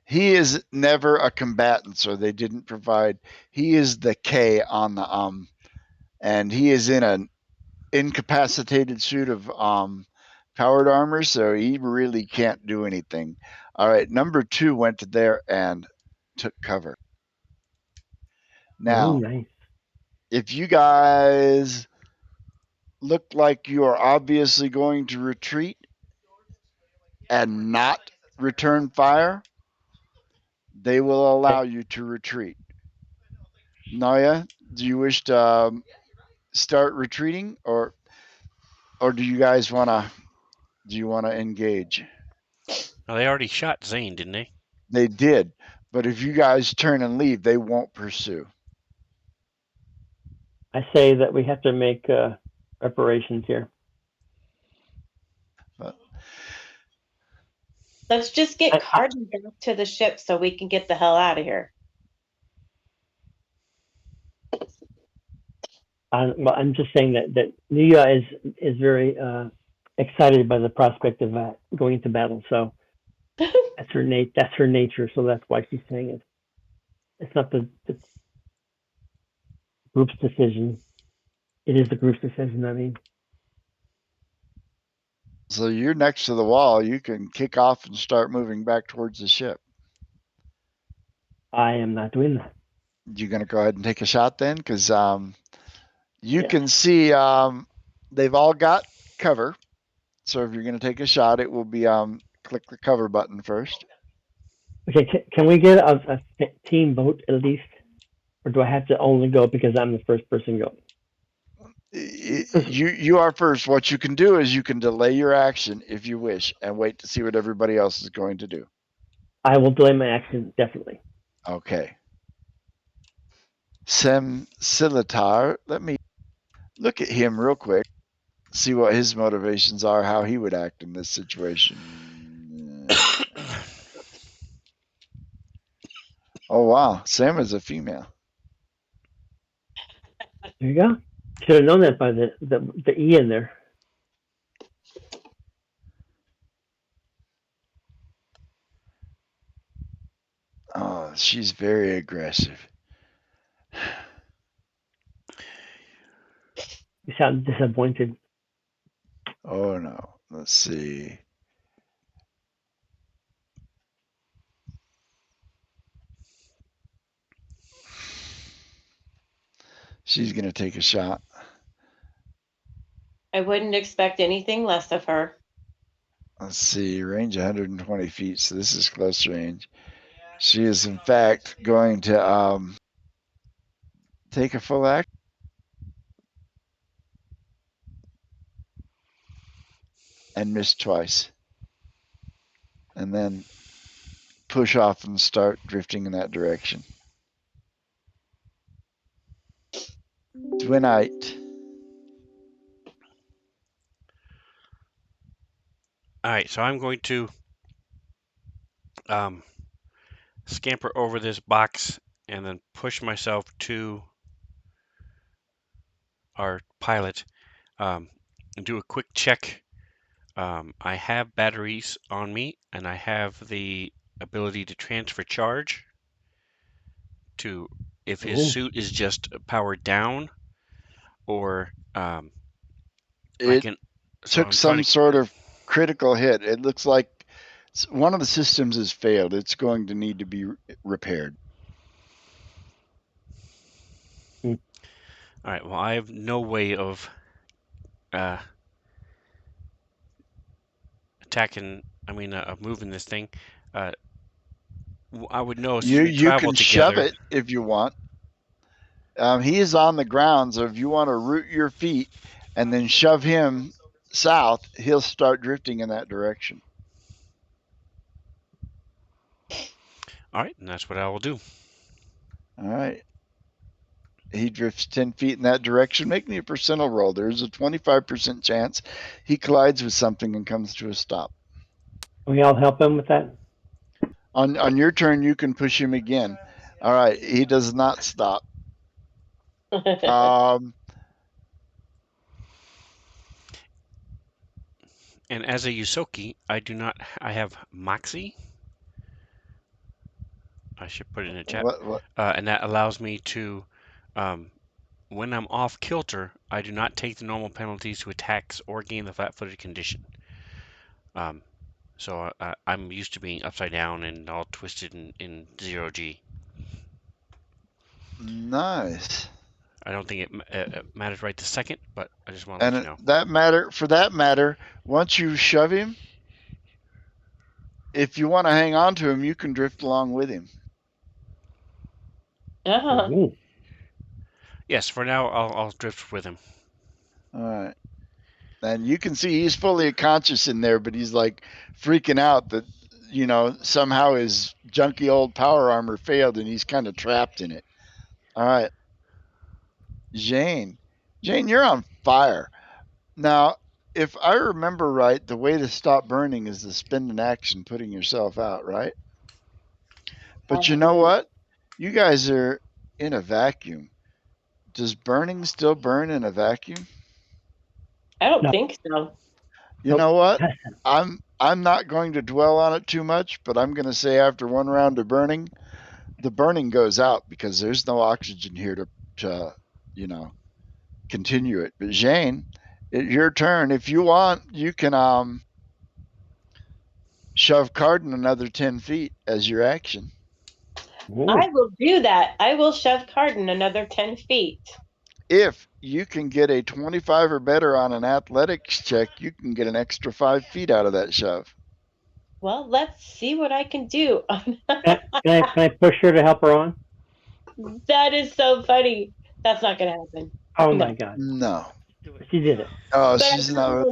He is never a combatant, so they didn't provide. He is the K on the and he is in an incapacitated suit of powered armor, so he really can't do anything. All right, number 2 went to there and took cover. Now, nice. if you guys look like you are obviously going to retreat and not return fire, they will allow you to retreat. Naya, do you wish to start retreating, or do you guys want to engage? Now, they already shot Zane, didn't they? They did, but if you guys turn and leave, they won't pursue. I say that we have to make reparations here. But Let's just get Carden back to the ship so we can get the hell out of here. I'm just saying that Nuya is very excited by the prospect of going into battle. So that's her nature. So that's why she's saying it. It's not the group's decision. It is the group's decision. I mean. So you're next to the wall. You can kick off and start moving back towards the ship. I am not doing that. You going to go ahead and take a shot then? Because you can see they've all got cover. So if you're going to take a shot, it will be click the cover button first. Okay, can we get a team vote at least? Or do I have to only go because I'm the first person going? You are first. What you can do is you can delay your action if you wish and wait to see what everybody else is going to do. I will delay my action, definitely. Okay. Sem Silitar, let me look at him real quick, see what his motivations are, how he would act in this situation. Oh, wow. Sam is a female. There you go. Should have known that by the E in there. Oh, she's very aggressive. You sound disappointed. Oh, no. Let's see. She's going to take a shot. I wouldn't expect anything less of her. Let's see. Range 120 feet, so this is close range. She is, in fact, going to take a full action. And miss twice. And then push off and start drifting in that direction. Twinite. All right, so I'm going to scamper over this box and then push myself to our pilot and do a quick check. I have batteries on me, and I have the ability to transfer charge to if his suit is just powered down, or I can. So Took some sort of critical hit. It looks like one of the systems has failed. It's going to need to be repaired. All right. Well, I have no way of attacking. I mean, moving this thing. I would know since we travel can together. shove it if you want. He is on the ground, so if you want to root your feet and then shove him south, he'll start drifting in that direction. All right, and that's what I will do. All right. He drifts 10 feet in that direction. Make me a percentile roll. There's a 25% chance he collides with something and comes to a stop. Can we all help him with that? On your turn, you can push him again. All right. He does not stop. And as a Yusoki, I have Moxie. I should put it in the chat. What? And that allows me to, when I'm off kilter, I do not take the normal penalties to attacks or gain the flat-footed condition. So I'm used to being upside down and all twisted in 0G. Nice. I don't think it matters right this second, but I just want to let you know. For that matter, once you shove him, if you want to hang on to him, you can drift along with him. Ooh. Yes, for now I'll drift with him. All right. And you can see he's fully conscious in there, but he's like freaking out that, somehow his junky old power armor failed and he's kind of trapped in it. All right. Jane, you're on fire. Now, if I remember right, the way to stop burning is to spend an action putting yourself out, right? But you know what? You guys are in a vacuum. Does burning still burn in a vacuum? I don't think so. You know what? I'm not going to dwell on it too much, but I'm going to say after one round of burning, the burning goes out because there's no oxygen here to continue it. But Jane, it's your turn. If you want, you can shove Carden another 10 feet as your action. Ooh. I will do that. I will shove Carden another 10 feet. If you can get a 25 or better on an athletics check, you can get an extra 5 feet out of that shove. Well, let's see what I can do. Can I push her to help her on? That is so funny. That's not going to happen. Oh my God. No. She did it. Oh, But she's not.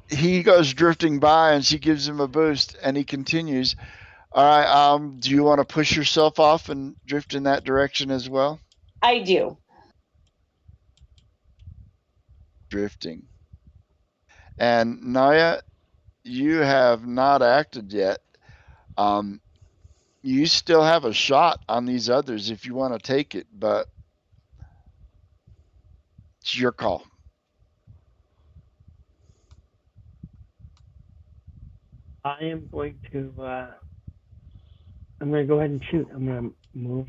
He goes drifting by and she gives him a boost and he continues. All right. Do you want to push yourself off and drift in that direction as well? I do. Drifting. And Naya, you have not acted yet. You still have a shot on these others if you want to take it, but it's your call. I am going to. I'm going to go ahead and shoot. I'm going to move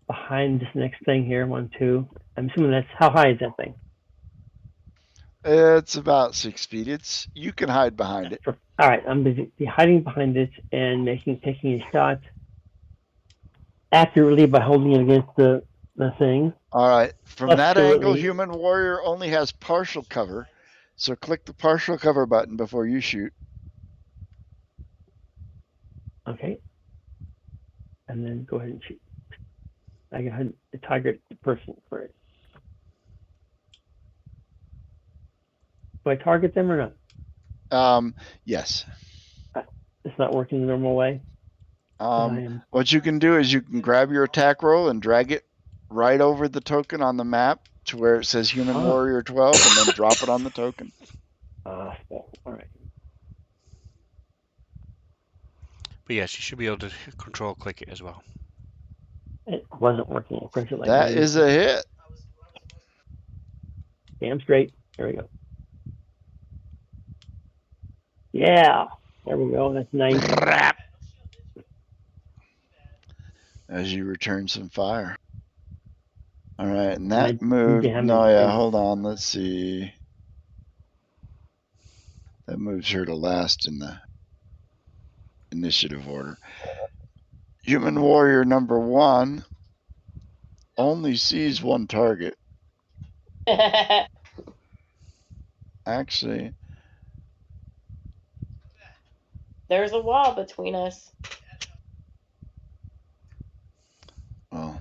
behind this next thing here. 1, 2. I'm assuming that's how high is that thing? It's about 6 feet. You can hide behind it. All right, I'm busy hiding behind it and taking a shot accurately by holding it against the thing. All right. From that Accurately. angle, Human Warrior only has partial cover. So click the partial cover button before you shoot. Okay. And then go ahead and shoot. I go ahead and target the person for it. Do I target them or not? Yes. It's not working the normal way. What you can do is you can grab your attack roll and drag it right over the token on the map to where it says Human Warrior 12 and then drop it on the token. All right. But yes, you should be able to control click it as well. It wasn't working. That is a hit. Damn straight. There we go. Yeah. There we go. That's nice. Crap. As you return some fire. All right, and that move. No, yeah, hold on. Let's see. That moves her to last in the initiative order. Human Warrior number 1 only sees one target. Actually, there's a wall between us. Well,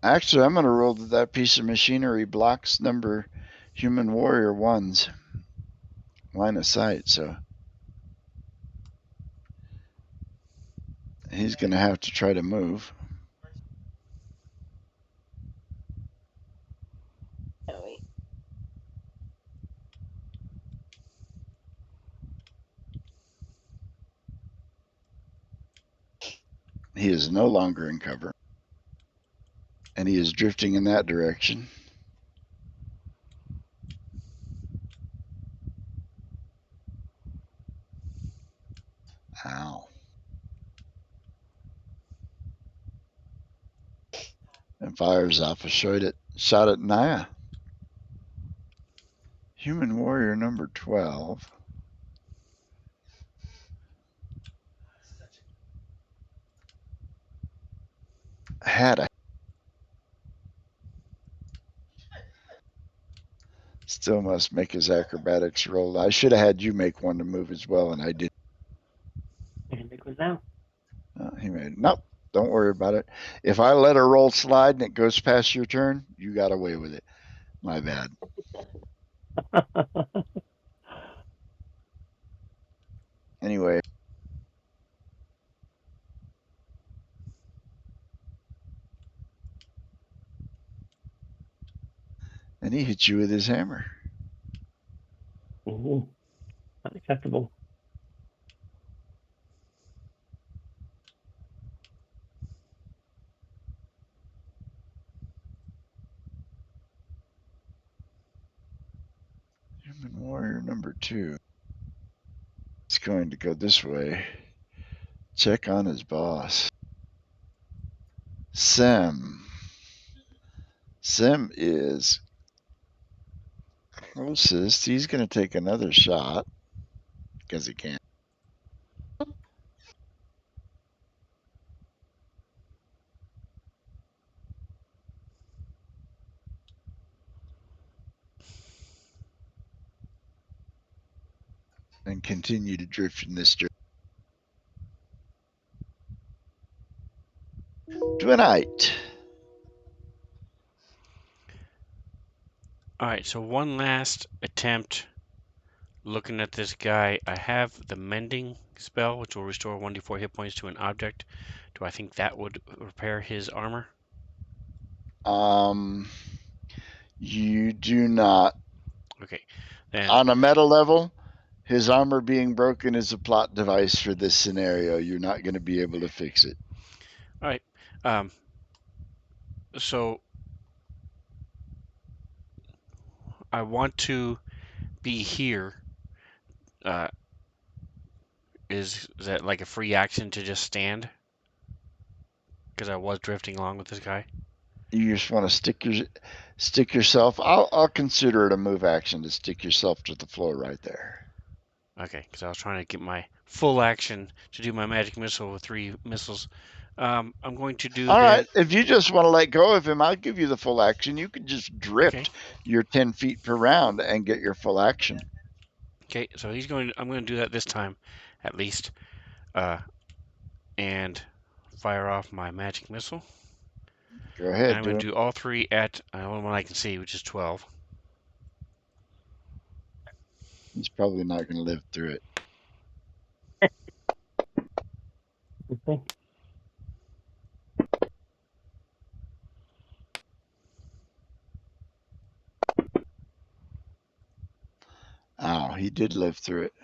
actually, I'm going to roll that piece of machinery blocks Human Warrior 1's line of sight, so he's going to have to try to move. He is no longer in cover. And he is drifting in that direction. Ow. And fires off a shot at Naya. Human Warrior number 12. had a. Still must make his acrobatics roll. I should have had you make one to move as well, and I didn't. I can make one now. He made nope. Don't worry about it. If I let a roll slide and it goes past your turn, you got away with it. My bad. Anyway. And he hit you with his hammer. Ooh, unacceptable. Human warrior number 2. It's going to go this way. Check on his boss. Sim is closest. He's going to take another shot because he can. And continue to drift in this direction. Dwight. All right, so one last attempt looking at this guy. I have the mending spell, which will restore 1d4 hit points to an object. Do I think that would repair his armor? You do not. Okay, then. On a meta level, his armor being broken is a plot device for this scenario. You're not going to be able to fix it. All right. So I want to be here. Is that like a free action to just stand? Because I was drifting along with this guy. You just want to stick yourself. I'll consider it a move action to stick yourself to the floor right there. Okay, because I was trying to get my full action to do my magic missile with 3 missiles. I'm going to do. All right. If you just want to let go of him, I'll give you the full action. You can just drift your 10 feet per round and get your full action. Okay, so he's going. I'm going to do that this time, at least, and fire off my magic missile. Go ahead. And I'm going to do all 3 at only one I can see, which is 12. He's probably not going to live through it. Okay. Oh, he did live through it.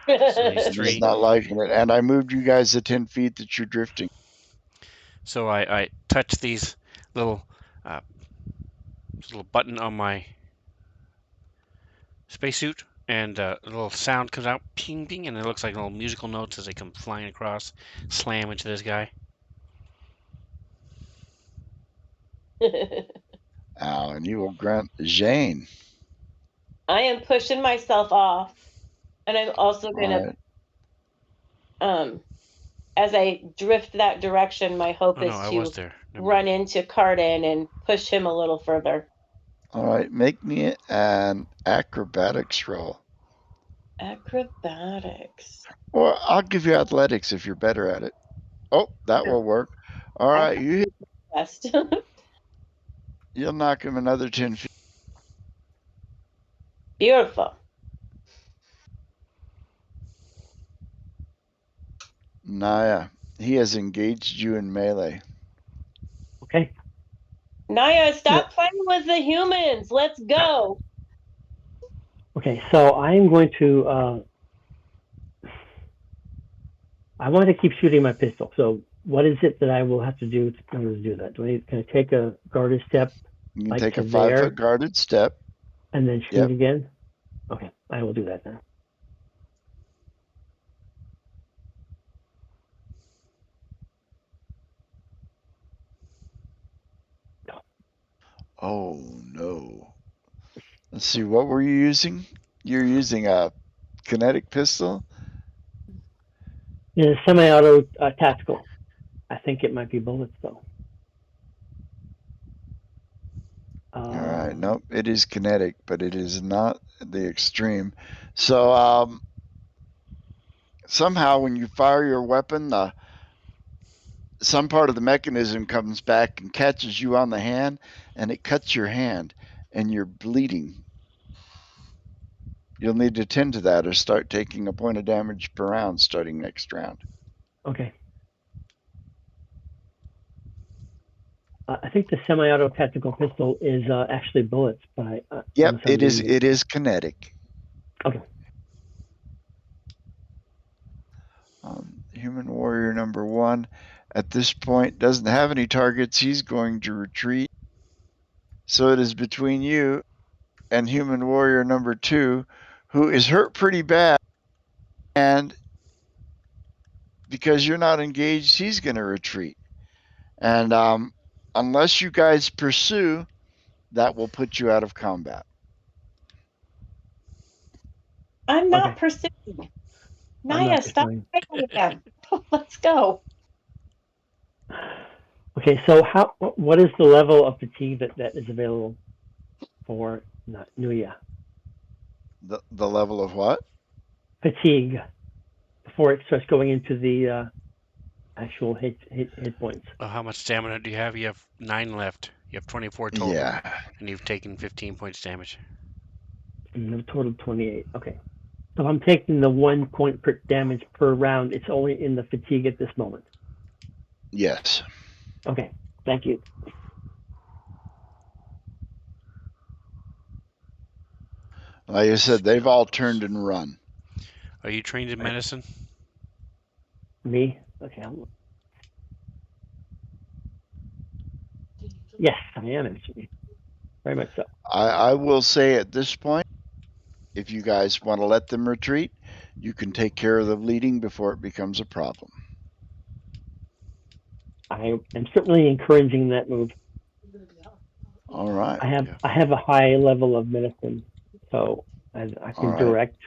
So he's 3. He's not liking it. And I moved you guys to 10 feet that you're drifting. So I touch these little button on my spacesuit, and a little sound comes out, ping, ping, and it looks like little musical notes as they come flying across, slam into this guy. And you will grant Jane. I am pushing myself off, and I'm also going to, as I drift that direction, my hope is to run into Cardin and push him a little further. All right, make me an acrobatics roll. Acrobatics. Or I'll give you athletics if you're better at it. Oh, that will work. All right, you hit. Best. You'll knock him another 10 feet. Beautiful. Naya, he has engaged you in melee. Okay. Naya, stop fighting with the humans. Let's go. Okay, so I'm going to. I want to keep shooting my pistol. So what is it that I will have to do in order to do that? Can I take a guarded step? You can take a 5-foot guarded step. And then shoot again? Okay, I will do that then. No. Oh, no. Let's see, what were you using? You're using a kinetic pistol? Yeah, semi-auto tactical. I think it might be bullets, though. All right. Nope. It is kinetic, but it is not the extreme. So somehow when you fire your weapon, some part of the mechanism comes back and catches you on the hand, and it cuts your hand, and you're bleeding. You'll need to tend to that or start taking a point of damage per round starting next round. Okay. I think the semi-auto tactical pistol is actually bullets, but yep, it is. It is kinetic. Okay. Human warrior number 1 at this point doesn't have any targets. He's going to retreat. So it is between you and human warrior number 2, who is hurt pretty bad. And because you're not engaged, he's going to retreat. And unless you guys pursue, that will put you out of combat. I'm not pursuing. Naya, stop fighting with them. Let's go. Okay, so what is the level of fatigue that is available for Nuya? The level of what? Fatigue before it starts going into the actual hit points. How much stamina do you have? You have 9 left. You have 24 total. Yeah. And you've taken 15 points damage. And a total of 28. Okay. So if I'm taking the 1 point per damage per round, it's only in the fatigue at this moment. Yes. Okay. Thank you. Like I said, they've all turned and run. Are you trained in medicine? Me? Okay. Yes, I am actually. Very much so. I will say at this point, if you guys want to let them retreat, you can take care of the bleeding before it becomes a problem. I am certainly encouraging that move. All right. I have a high level of medicine, so I can direct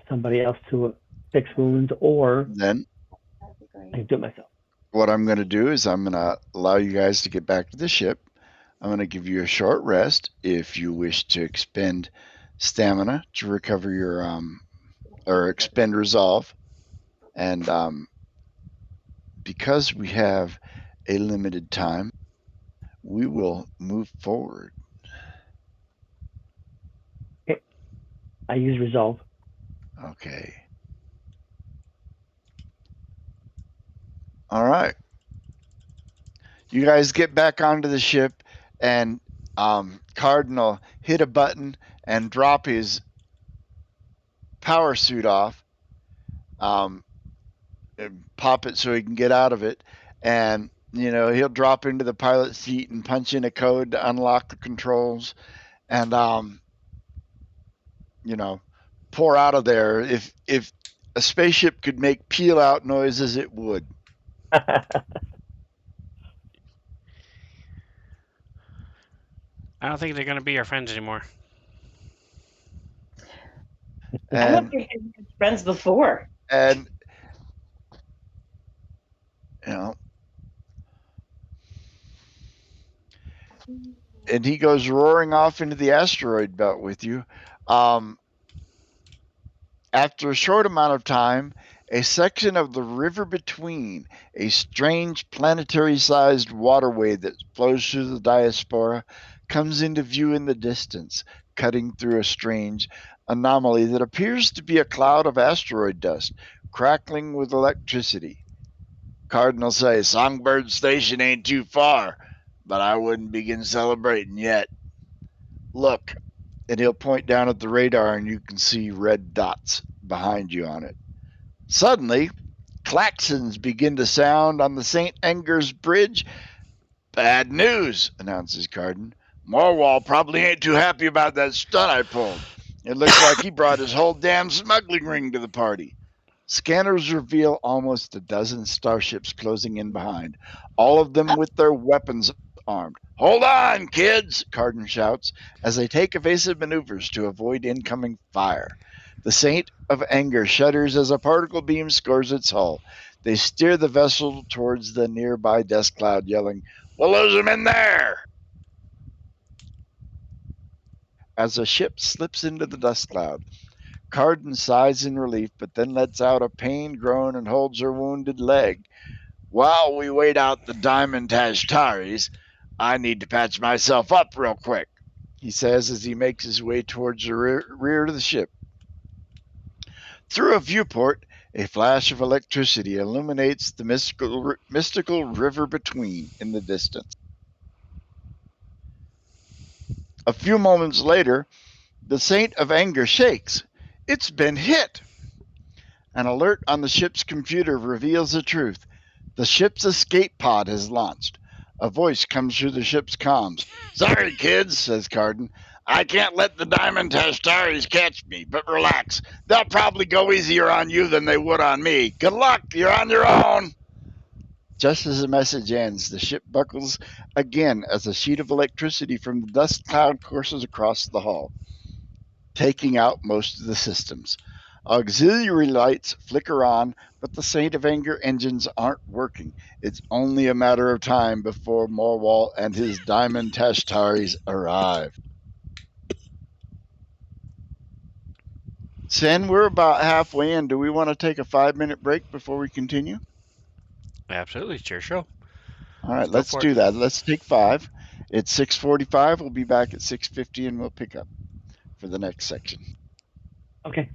somebody else to fix wounds, or then I can do it myself. What I'm going to do is I'm going to allow you guys to get back to the ship. I'm going to give you a short rest if you wish to expend stamina to recover your or expend resolve. And because we have a limited time, we will move forward. Okay. I use resolve. Okay. All right. You guys get back onto the ship, and Cardinal hit a button and drop his power suit off, and pop it so he can get out of it, and he'll drop into the pilot seat and punch in a code to unlock the controls, and pour out of there. If a spaceship could make peel out noises, it would. I don't think they're going to be our friends anymore. I don't think they were friends before. And and he goes roaring off into the asteroid belt with you. After a short amount of time, a section of the river between, a strange planetary-sized waterway that flows through the diaspora, comes into view in the distance, cutting through a strange anomaly that appears to be a cloud of asteroid dust, crackling with electricity. Cardinal says, Songbird Station ain't too far, but I wouldn't begin celebrating yet. Look, and he'll point down at the radar, and you can see red dots behind you on it. Suddenly, klaxons begin to sound on the St. Anger's Bridge. Bad news, announces Cardin. Morwall probably ain't too happy about that stunt I pulled. It looks like he brought his whole damn smuggling ring to the party. Scanners reveal almost a dozen starships closing in behind, all of them with their weapons armed. Hold on, kids, Cardin shouts, as they take evasive maneuvers to avoid incoming fire. The Saint of Anger shudders as a particle beam scores its hull. They steer the vessel towards the nearby dust cloud, yelling, We'll lose them in there! as a ship slips into the dust cloud. Carden sighs in relief, but then lets out a pained groan and holds her wounded leg. While we wait out the Diamond Tashtaris, I need to patch myself up real quick, he says as he makes his way towards the rear of the ship. Through a viewport, a flash of electricity illuminates the mystical river between in the distance. A few moments later, the Saint of Anger shakes. It's been hit! An alert on the ship's computer reveals the truth. The ship's escape pod has launched. A voice comes through the ship's comms. Sorry, kids, says Carden. I can't let the Diamond Tashtaris catch me, but relax. They'll probably go easier on you than they would on me. Good luck, you're on your own. Just as the message ends, the ship buckles again as a sheet of electricity from the dust cloud courses across the hull, taking out most of the systems. Auxiliary lights flicker on, but the Saint of Anger engines aren't working. It's only a matter of time before Morwall and his Diamond Tashtaris arrive. Sen, we're about halfway in. Do we want to take a 5-minute break before we continue? Absolutely, it's your show. All right, Go let's for do it. that. Let's take 5. It's 6:45. We'll be back at 6:50 and we'll pick up for the next section. Okay.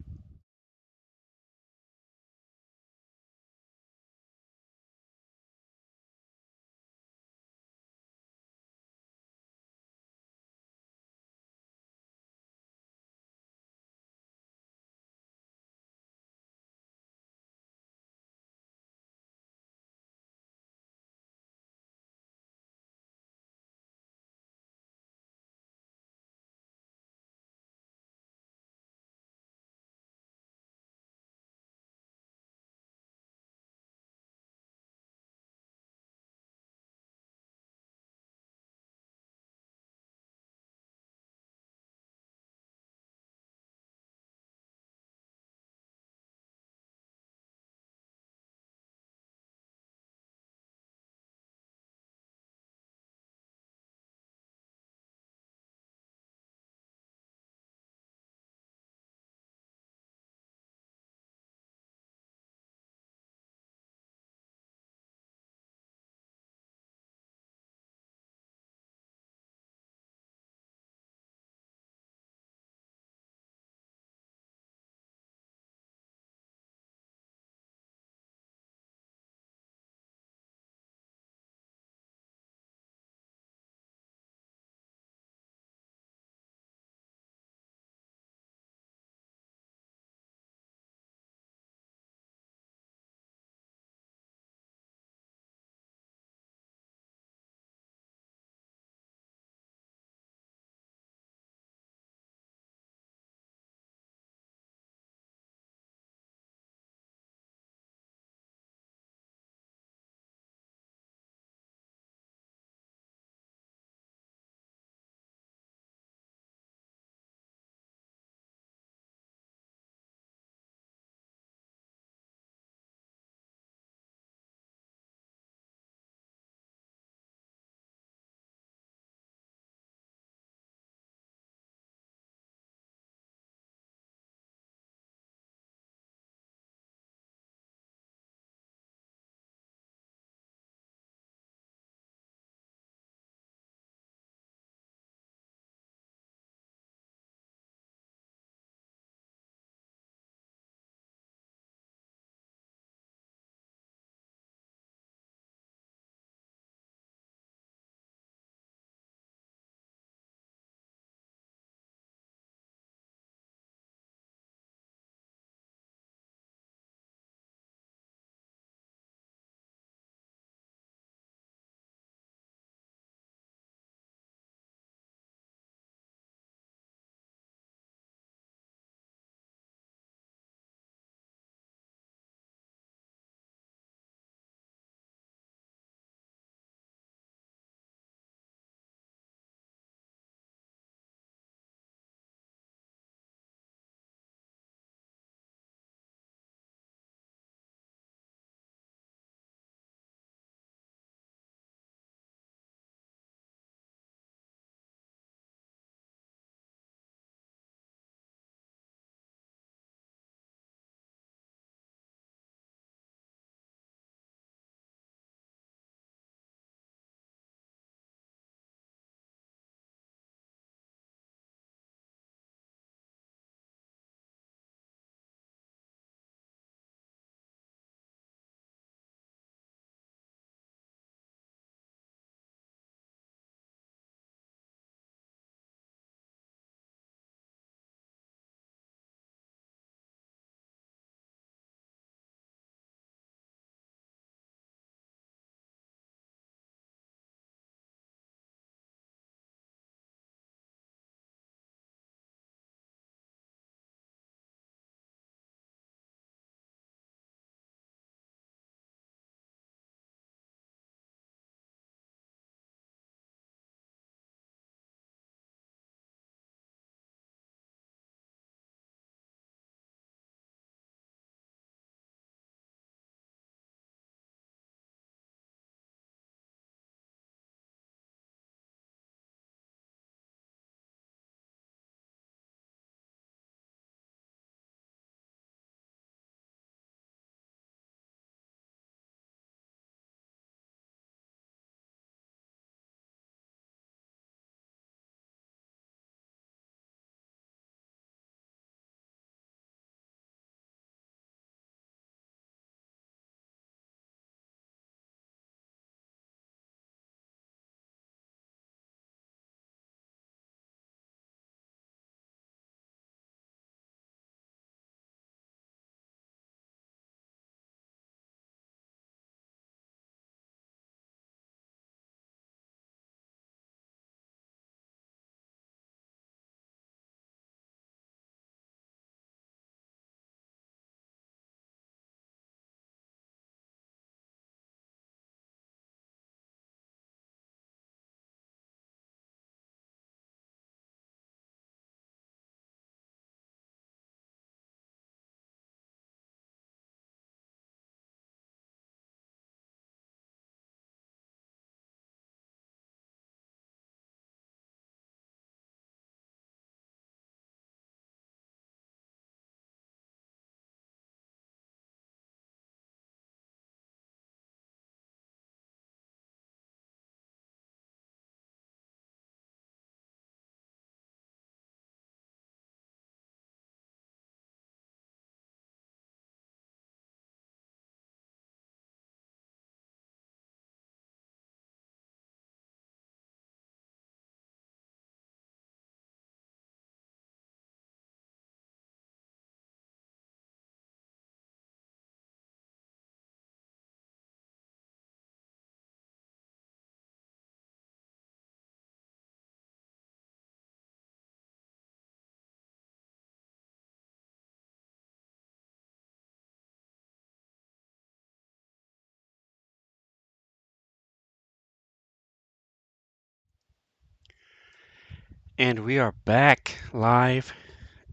And we are back live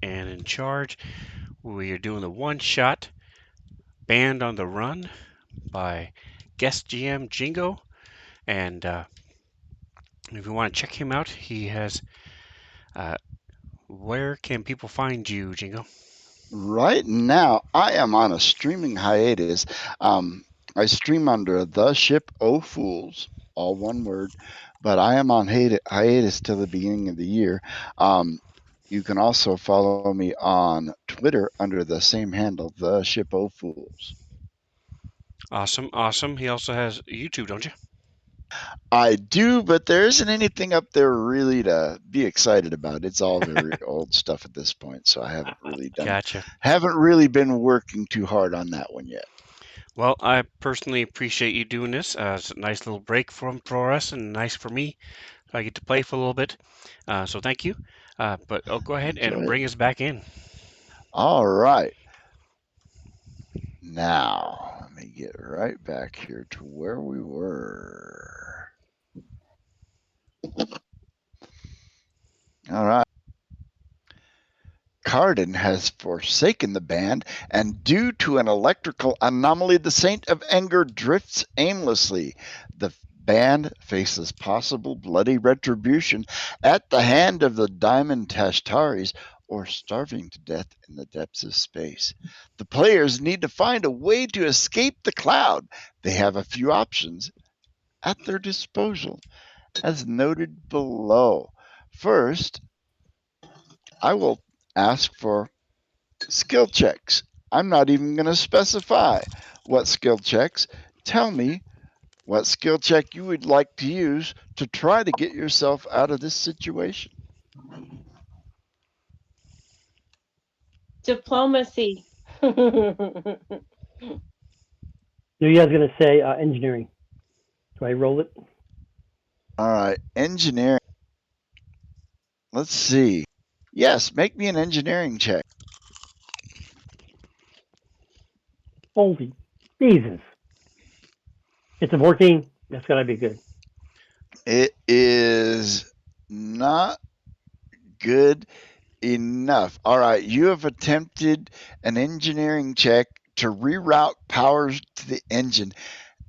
and in charge. We are doing the one-shot Band on the Run by guest GM Jingo. And if you want to check him out, he has. Where can people find you, Jingo? Right now, I am on a streaming hiatus. I stream under The Ship O Fools, all one word, but I am on hiatus till the beginning of the year. You can also follow me on Twitter under the same handle, The Ship O Fools. Awesome, awesome. He also has YouTube, don't you? I do, but there isn't anything up there really to be excited about. It's all very old stuff at this point, so I haven't really haven't really been working too hard on that one yet. Well, I personally appreciate you doing this. It's a nice little break for us and nice for me. So I get to play for a little bit. So thank you. But I'll go ahead and bring us back in. All right. Now, let me get right back here to where we were. All right. Carden has forsaken the band, and due to an electrical anomaly, the Saint of Anger drifts aimlessly. The band faces possible bloody retribution at the hand of the Diamond Tashtaris or starving to death in the depths of space. The players need to find a way to escape the cloud. They have a few options at their disposal, as noted below. First, I will ask for skill checks. I'm not even going to specify what skill checks. Tell me what skill check you would like to use to try to get yourself out of this situation. Diplomacy. Nuya's going to say engineering. Do I roll it? All right, engineering. Let's see. Yes, make me an engineering check. Holy Jesus. It's working. That's got to be good. It is not good enough. All right, you have attempted an engineering check to reroute powers to the engine,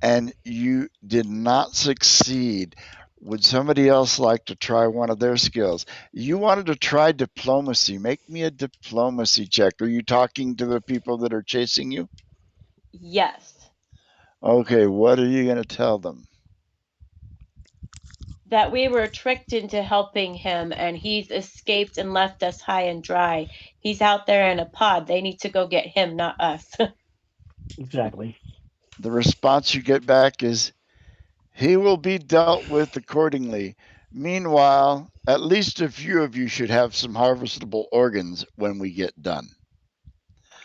and you did not succeed. Would somebody else like to try one of their skills? You wanted to try diplomacy. Make me a diplomacy check. Are you talking to the people that are chasing you? Yes. Okay, what are you going to tell them? That we were tricked into helping him and he's escaped and left us high and dry. He's out there in a pod. They need to go get him, not us. Exactly. The response you get back is, he will be dealt with accordingly. Meanwhile, at least a few of you should have some harvestable organs when we get done.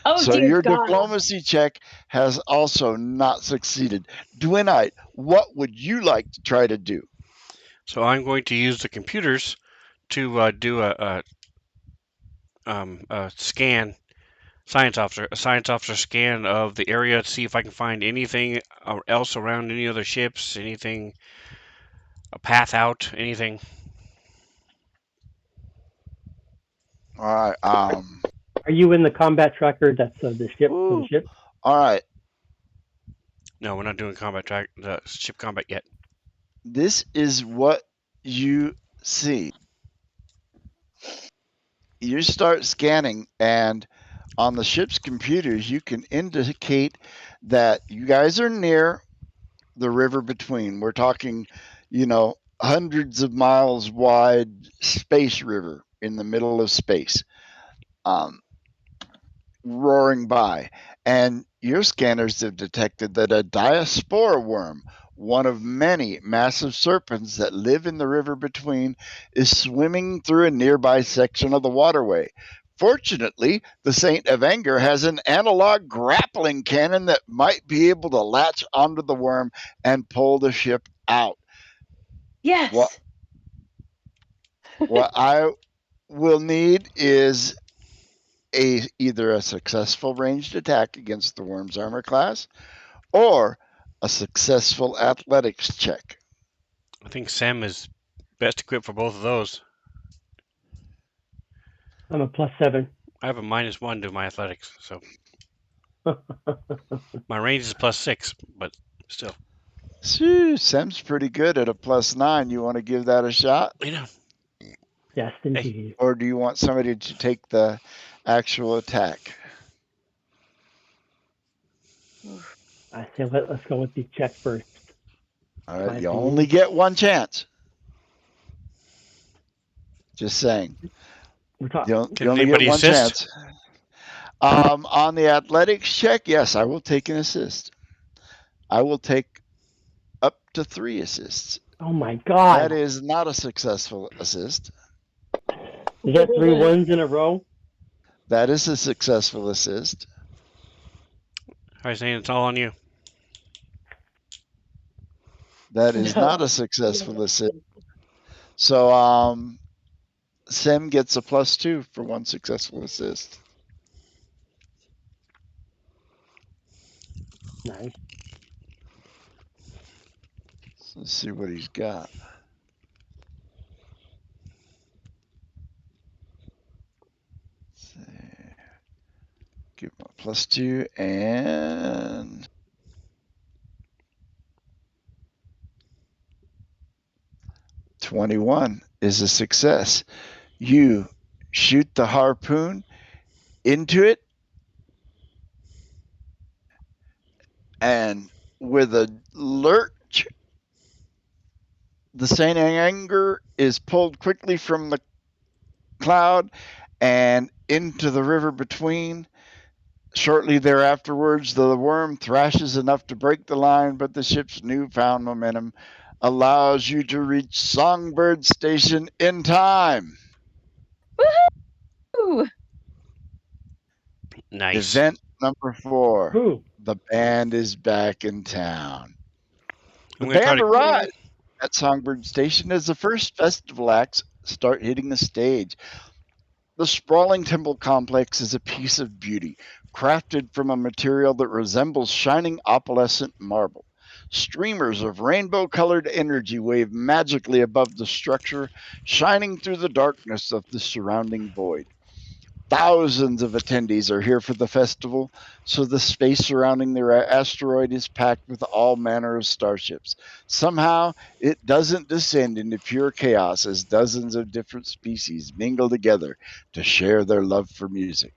Oh, so dear your God. diplomacy check has also not succeeded. Dwinite, what would you like to try to do? So I'm going to use the computers to do a scan, a science officer scan of the area to see if I can find anything else around any other ships, anything, a path out, anything. All right. Are you in the combat tracker? That's the ship for the ship. All right. No, we're not doing the ship combat yet. This is what you see. You start scanning, and on the ship's computers, you can indicate that you guys are near the river between. We're talking, hundreds of miles wide space river in the middle of space, roaring by. And your scanners have detected that a diaspora worm, one of many massive serpents that live in the river between, is swimming through a nearby section of the waterway. Fortunately, the Saint of Anger has an analog grappling cannon that might be able to latch onto the worm and pull the ship out. Yes. What I will need is either a successful ranged attack against the worm's armor class or a successful athletics check. I think Sam is best equipped for both of those. I'm a +7. I have a -1 to my athletics, so my range is +6, but still. Sam's pretty good at a +9. You want to give that a shot? You know. Yes, indeed. Or do you want somebody to take the actual attack? I say let's go with the check first. All right, you only get one chance. Just saying. You only get one chance. On the athletics check, yes, I will take an assist. I will take up to 3 assists. Oh my god. That is not a successful assist. Is that 3 ones in a row? That is a successful assist. I was saying it's all on you. That is not a successful assist. So Sam gets a +2 for 1 successful assist. Nice. So let's see what he's got. Let's see. Give him a +2 and 21 is a success. You shoot the harpoon into it, and with a lurch, the Saint Anger is pulled quickly from the cloud and into the river between. Shortly thereafterwards, the worm thrashes enough to break the line, but the ship's newfound momentum allows you to reach Songbird Station in time. Woohoo! Nice. Event number 4. Ooh. The band is back in town. The I'm gonna try band to- arrives at Songbird Station as the first festival acts start hitting the stage. The sprawling temple complex is a piece of beauty, crafted from a material that resembles shining opalescent marble. Streamers of rainbow-colored energy wave magically above the structure, shining through the darkness of the surrounding void. Thousands of attendees are here for the festival, so the space surrounding the asteroid is packed with all manner of starships. Somehow, it doesn't descend into pure chaos as dozens of different species mingle together to share their love for music.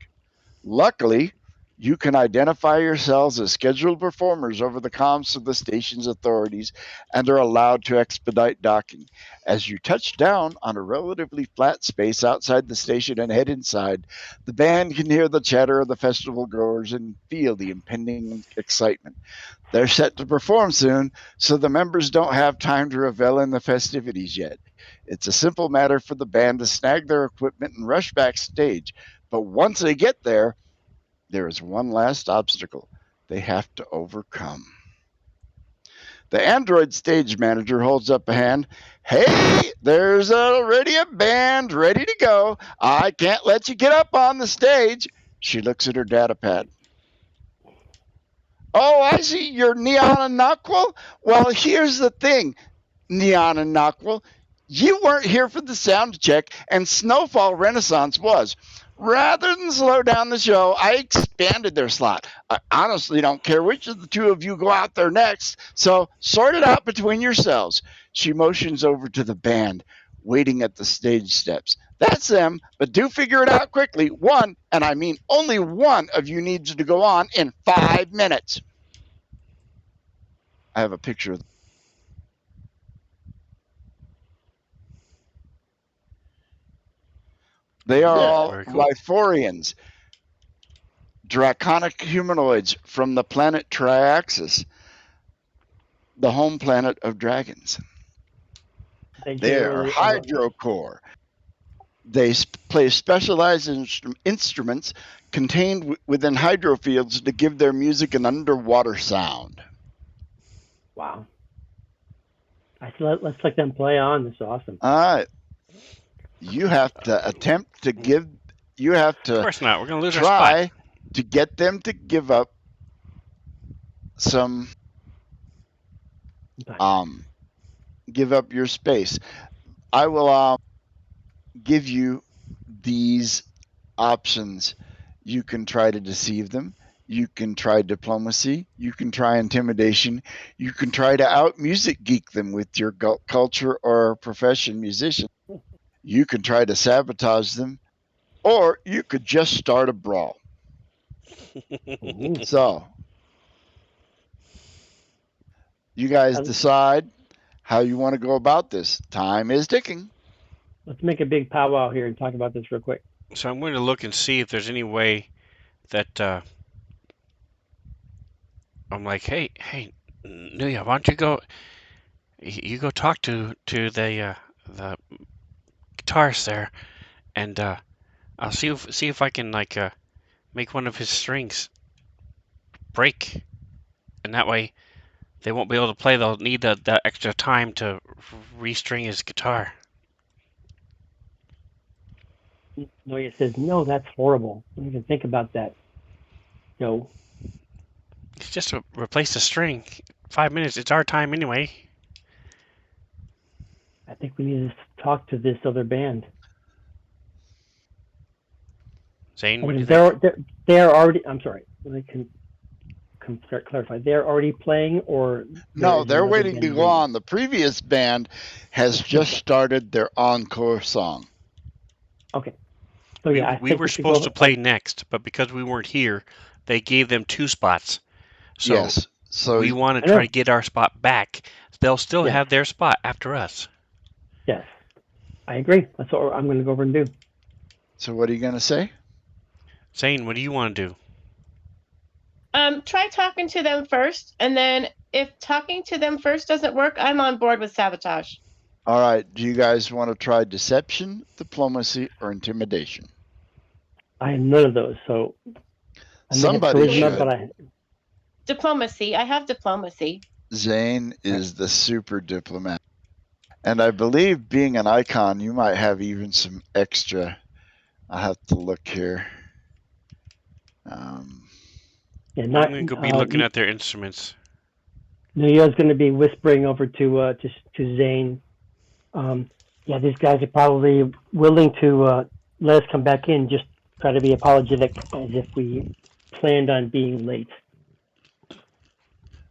Luckily, you can identify yourselves as scheduled performers over the comms of the station's authorities and are allowed to expedite docking. As you touch down on a relatively flat space outside the station and head inside, the band can hear the chatter of the festival goers and feel the impending excitement. They're set to perform soon, so the members don't have time to revel in the festivities yet. It's a simple matter for the band to snag their equipment and rush backstage. But once they get there is one last obstacle they have to overcome. The android stage manager holds up a hand. Hey, there's already a band ready to go. I can't let you get up on the stage. She looks at her data pad. Oh, I see, you're Neon and Naquil? Well, here's the thing, Neon and Naquil. You weren't here for the sound check, and Snowfall Renaissance was. Rather than slow down the show, I expanded their slot. I honestly don't care which of the two of you go out there next, so sort it out between yourselves. She motions over to the band, waiting at the stage steps. That's them, but do figure it out quickly. One, and I mean only one of you needs to go on in 5 minutes. I have a picture of them. They are all cool. Riforians, draconic humanoids from the planet Triaxis, the home planet of dragons. They are hydrocore. They play specialized instruments contained within hydrofields to give their music an underwater sound. Wow. Let's let them play on. This is awesome. All right. You have to attempt to give. You have to. Of course not. We're going to lose our try spot. to get them to give up some. Give up your space. I will give you these options. You can try to deceive them. You can try diplomacy. You can try intimidation. You can try to out music geek them with your culture or profession musician. You can try to sabotage them, or you could just start a brawl. So, you guys decide how you want to go about this. Time is ticking. Let's make a big powwow here and talk about this real quick. So I'm going to look and see if there's any way that I'm like, hey, Nuya, why don't you go? You go talk to the guitarist there, and I'll see if I can like make one of his strings break, and that way they won't be able to play. They'll need the extra time to restring his guitar. Noya says, no, that's horrible. Don't even think about that. No. It's just to replace the string. 5 minutes. It's our time anyway. I think we need to talk to this other band. Zane, what do you think? They're already. I'm sorry. I can clarify. They're already playing, or no, they're waiting to go on. The previous band has just started their encore song. Okay. So yeah, we were supposed to play next, but because we weren't here, they gave them 2 spots. So yes. So we want to try to get our spot back. They'll still have their spot after us. Yes, I agree. That's what I'm going to go over and do. So what are you going to say? Zane, what do you want to do? Try talking to them first, and then if talking to them first doesn't work, I'm on board with sabotage. All right. Do you guys want to try deception, diplomacy, or intimidation? I have none of those, so somebody should. Diplomacy. I have diplomacy. Zane is the super diplomat. And I believe being an icon, you might have even some extra. I'll have to look here. I'm going to be looking at their instruments. Nuya's going to be whispering over to Zane. Yeah, these guys are probably willing to let us come back in. Just try to be apologetic as if we planned on being late.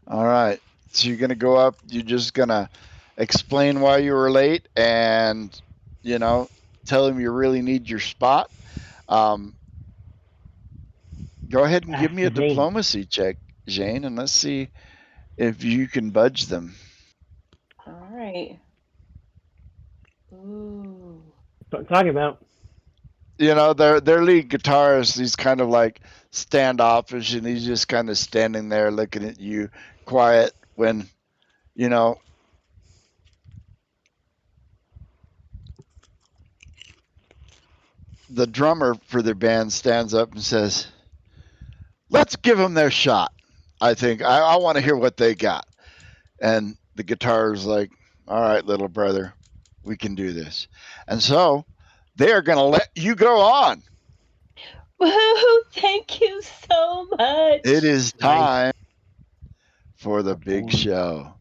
All right. So you're going to go up. You're just going to explain why you were late and, tell them you really need your spot. Go ahead and give me a diplomacy check, Jane, and let's see if you can budge them. All right. Ooh. What I'm talking about. Their lead guitarist, he's kind of like standoffish, and he's just kind of standing there looking at you, quiet when, the drummer for their band stands up and says, let's give them their shot. I think I want to hear what they got. And the guitar's like, all right, little brother, we can do this. And so they are going to let you go on. Woohoo! Thank you so much. It is time for the big show.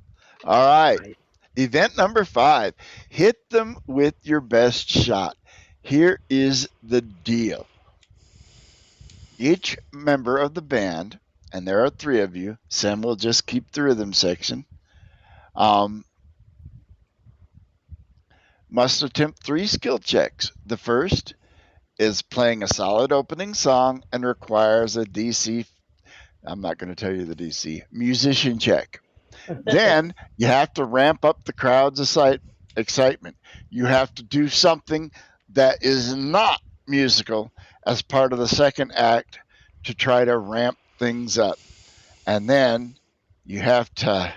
All right. Event number 5. Hit them with your best shot. Here is the deal. Each member of the band, and there are 3 of you, Sam will just keep the rhythm section, must attempt 3 skill checks. The first is playing a solid opening song and requires a DC, I'm not going to tell you the DC, musician check. Then you have to ramp up the crowd's excitement. You have to do something that is not musical as part of the second act to try to ramp things up. And then you have to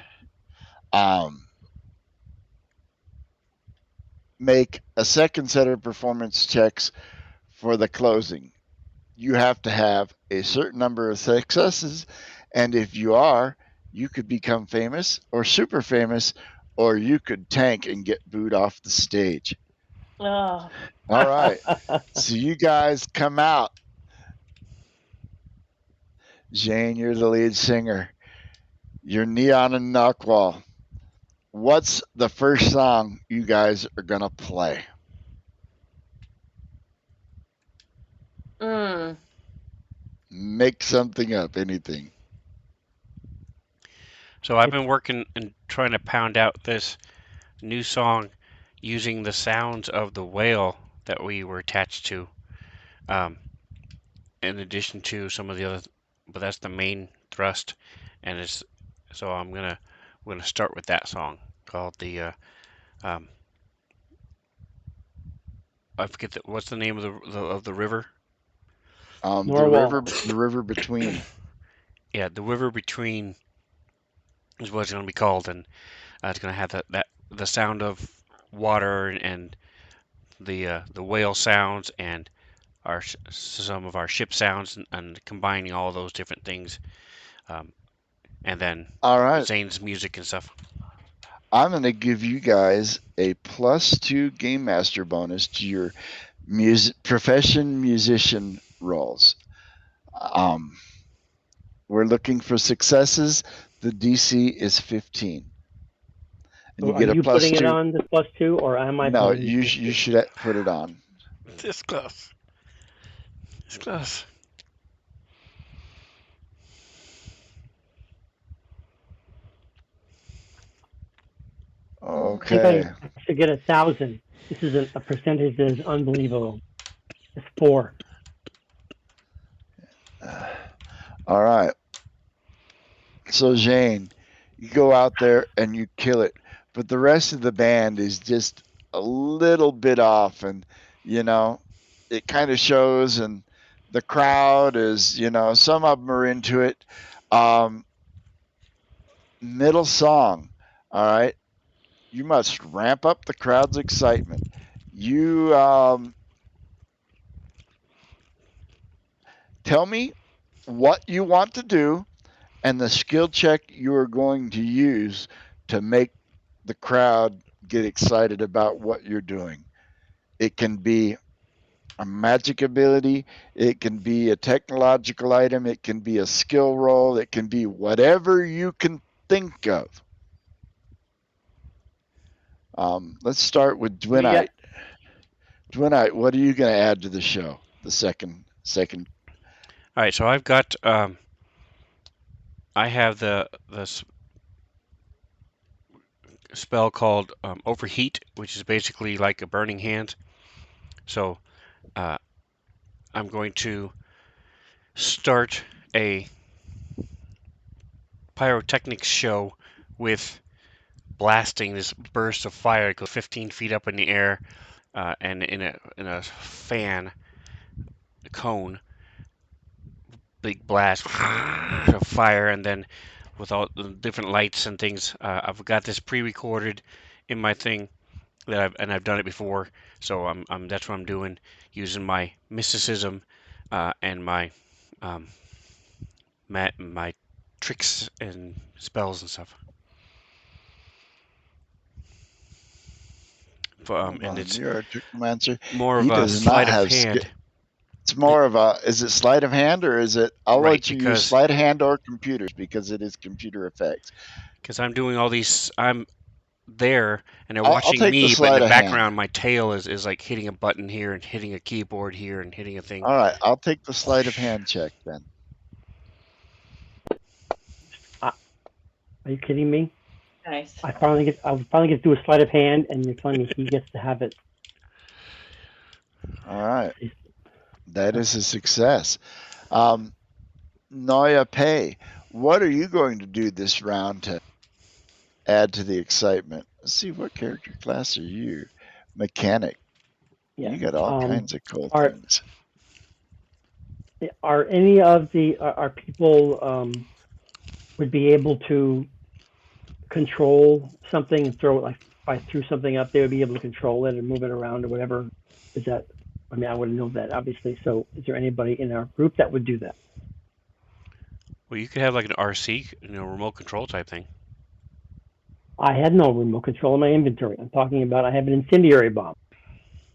make a second set of performance checks for the closing. You have to have a certain number of successes, and if you are, you could become famous or super famous, or you could tank and get booed off the stage. Oh. All right. So you guys come out. Jane, you're the lead singer. You're Neon and Knockwall. What's the first song you guys are going to play? Make something up, anything. So I've been working and trying to pound out this new song using the sounds of the whale that we were attached to, in addition to some of the other, but that's the main thrust, and it's so we're gonna start with that song called um, I forget what's the name of the river. The river between. Yeah, the river between is what it's gonna be called, and it's gonna have the sound of water and the whale sounds and some of our ship sounds and combining all those different things, and then All right. Zane's music and stuff. I'm going to give you guys a +2 Game Master bonus to your profession musician roles. We're looking for successes. The DC is 15. And So are you putting it on this +2, or am I? No, putting you should put it on. This close. This close. Okay. I think I should get 1,000. This is a percentage that is unbelievable. It's 4. All right. So Zane, you go out there and you kill it, but the rest of the band is just a little bit off, and it kind of shows, and the crowd is, some of them are into it. Middle song, all right. You must ramp up the crowd's excitement. You tell me what you want to do and the skill check you are going to use to make the crowd get excited about what you're doing. It can be a magic ability, it can be a technological item, it can be a skill roll, it can be whatever you can think of. Let's start with Dwinite. Dwinite, what are you going to add to the show? The second. All right, so I've got I have the spell called Overheat, which is basically like a burning hand. So I'm going to start a pyrotechnics show with blasting this burst of fire. It goes 15 feet up in the air, and in a fan cone, big blast of fire, and then with all the different lights and things. I've got this pre-recorded in my thing that I've done it before, so that's what I'm doing, using my mysticism and my my tricks and spells and stuff. And it's you're a trickmancer. more of a sleight of hand. It's more of a, is it sleight of hand, or is it, I'll let you use sleight of hand or computers, because it is computer effects. Because I'm doing all these, I'm there and they're watching me, but in the background my tail is like hitting a button here and hitting a keyboard here and hitting a thing. All right, I'll take the sleight of hand check then. Are you kidding me? Nice. I finally get to do a sleight of hand, and you're telling me he gets to have it. All right, that is a success. Noya Pei, what are you going to do this round to add to the excitement? Let's see, what character class are you? Mechanic. Yeah. You got all kinds of cool things. Are any of the are people would be able to control something and throw it, like if I threw something up, they would be able to control it and move it around or whatever? Is that? I mean, I wouldn't know that, obviously. So, is there anybody in our group that would do that? Well, you could have like an RC, remote control type thing. I had no remote control in my inventory. I'm talking about I have an incendiary bomb.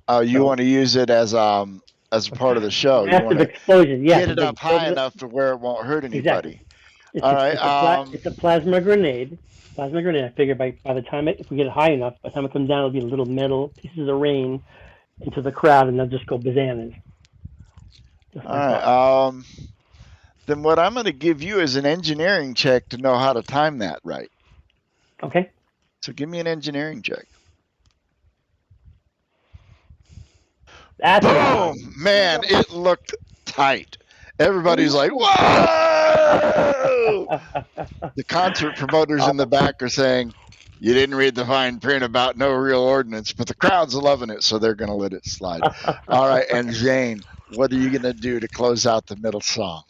Oh, you want to use it as a part of the show? Massive, you want to explosion, yeah. Get it up high enough to where it won't hurt anybody. Exactly. All right. It's a plasma grenade. I figure by the time if we get it high enough, by the time it comes down, it'll be little metal pieces of rain into the crowd, and they'll just go bananas. Just All my right. thought. Then what I'm going to give you is an engineering check to know how to time that right. Okay. So give me an engineering check. That's what I'm Boom! talking about. Man, it looked tight. Everybody's like, whoa! The concert promoters in the back are saying, you didn't read the fine print about no real ordinance, but the crowd's loving it, so they're going to let it slide. All right, and Zane, what are you going to do to close out the middle song?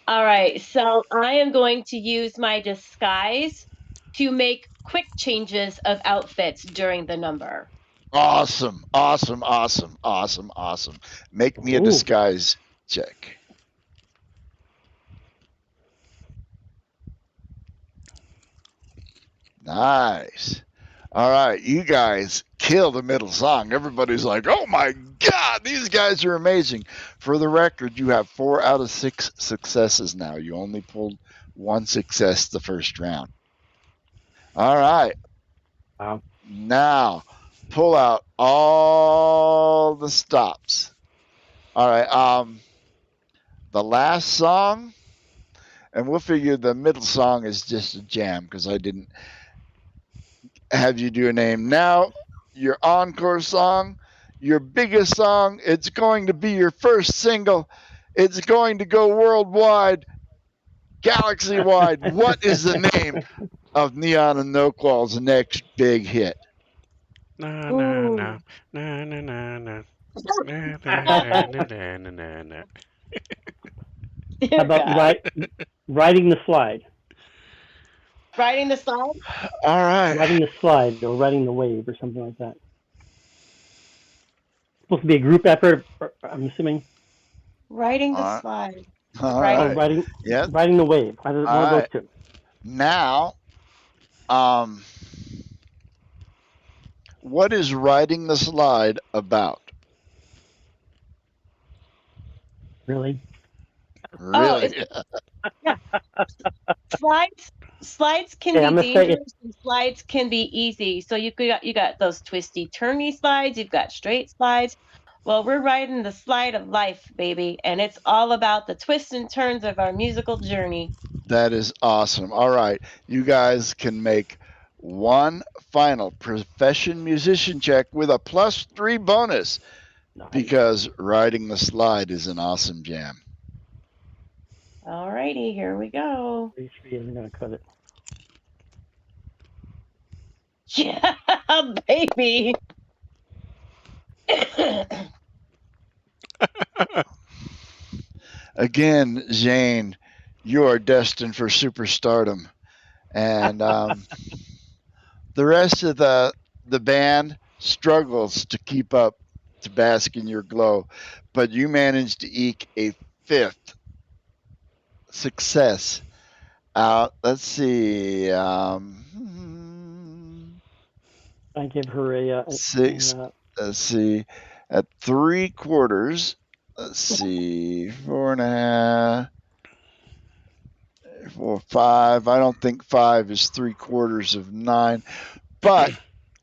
All right, so I am going to use my disguise to make quick changes of outfits during the number. Awesome, awesome, awesome, awesome, awesome. Make me a Ooh. disguise check. Nice. All right, you guys kill the middle song. Everybody's like, oh my God, these guys are amazing. For the record, you have 4 out of 6 successes now. You only pulled 1 success the first round. All right. Wow. Now, pull out all the stops. All right. The last song, and we'll figure the middle song is just a jam because I didn't have you do a name. Now, your encore song, your biggest song, it's going to be your first single. It's going to go worldwide, galaxy wide. What is the name of Neon and No Qual's next big hit? Na na na Ooh. na na na na. Na, na, na, na, na, na, na. How Dear about God. riding the slide? Riding the slide? All right. Riding the slide or riding the wave or something like that. It's supposed to be a group effort, I'm assuming. Riding the All right. slide. All Or right. Riding. Yep. riding the wave. Either All one of those right. two. Now, what is riding the slide about? Really? Oh, Really? yeah. Slides can Okay, be I'm gonna say dangerous and slides can be easy. So you got those twisty turny slides, you've got straight slides. Well, we're riding the slide of life, baby, and it's all about the twists and turns of our musical journey. That is awesome. All right. You guys can make one final profession musician check with a +3 bonus nice. because riding the slide is an awesome jam. All righty, here we go. H3 isn't gonna cut it. Yeah, baby. Again, Zane, you are destined for superstardom. And the rest of the band struggles to keep up to bask in your glow, but you managed to eke a 5th success out. Let's see. I give her a 6. Let's see. At 3/4. Let's see. 4.5. 4, 5. I don't think 5 is 3/4 of 9, but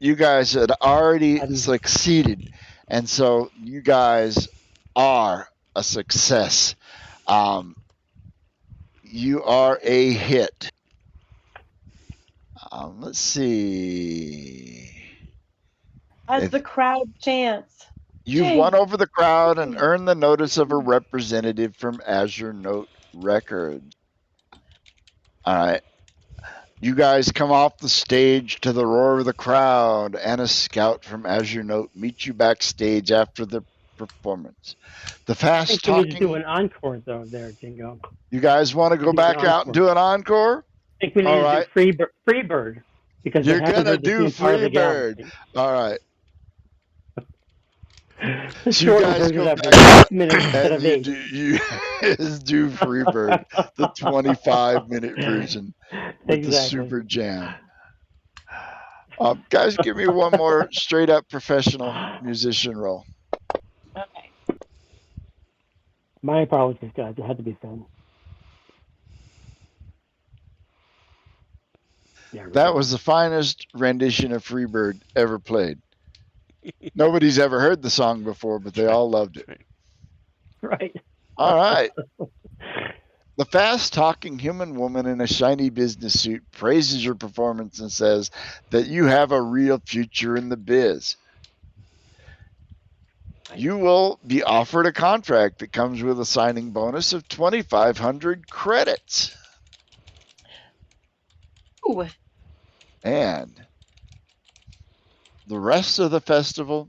you guys had already succeeded, and so you guys are a success. You are a hit. Let's see. As the crowd chants. You've won over the crowd and earned the notice of a representative from Azure Note Records. All right. You guys come off the stage to the roar of the crowd, and a scout from Azure Note meets you backstage after the performance. The I think fast we need to do talking. an encore though, there, Jingo. You guys want to go back out and do an encore? I think we need All to right. do Freebird because You're it hasn't gonna heard the do same part of the Freebird. galaxy. All right. The So you short guys version go of back 6 out minutes instead and of you 8. do Freebird, the 25-minute version with the Exactly. super jam. Guys, give me one more straight up professional musician roll. Okay. My apologies, guys. It had to be done. That was the finest rendition of Freebird ever played. Nobody's ever heard the song before, but they all loved it. Right. All right. The fast-talking human woman in a shiny business suit praises your performance and says that you have a real future in the biz. You will be offered a contract that comes with a signing bonus of 2,500 credits. Ooh. And the rest of the festival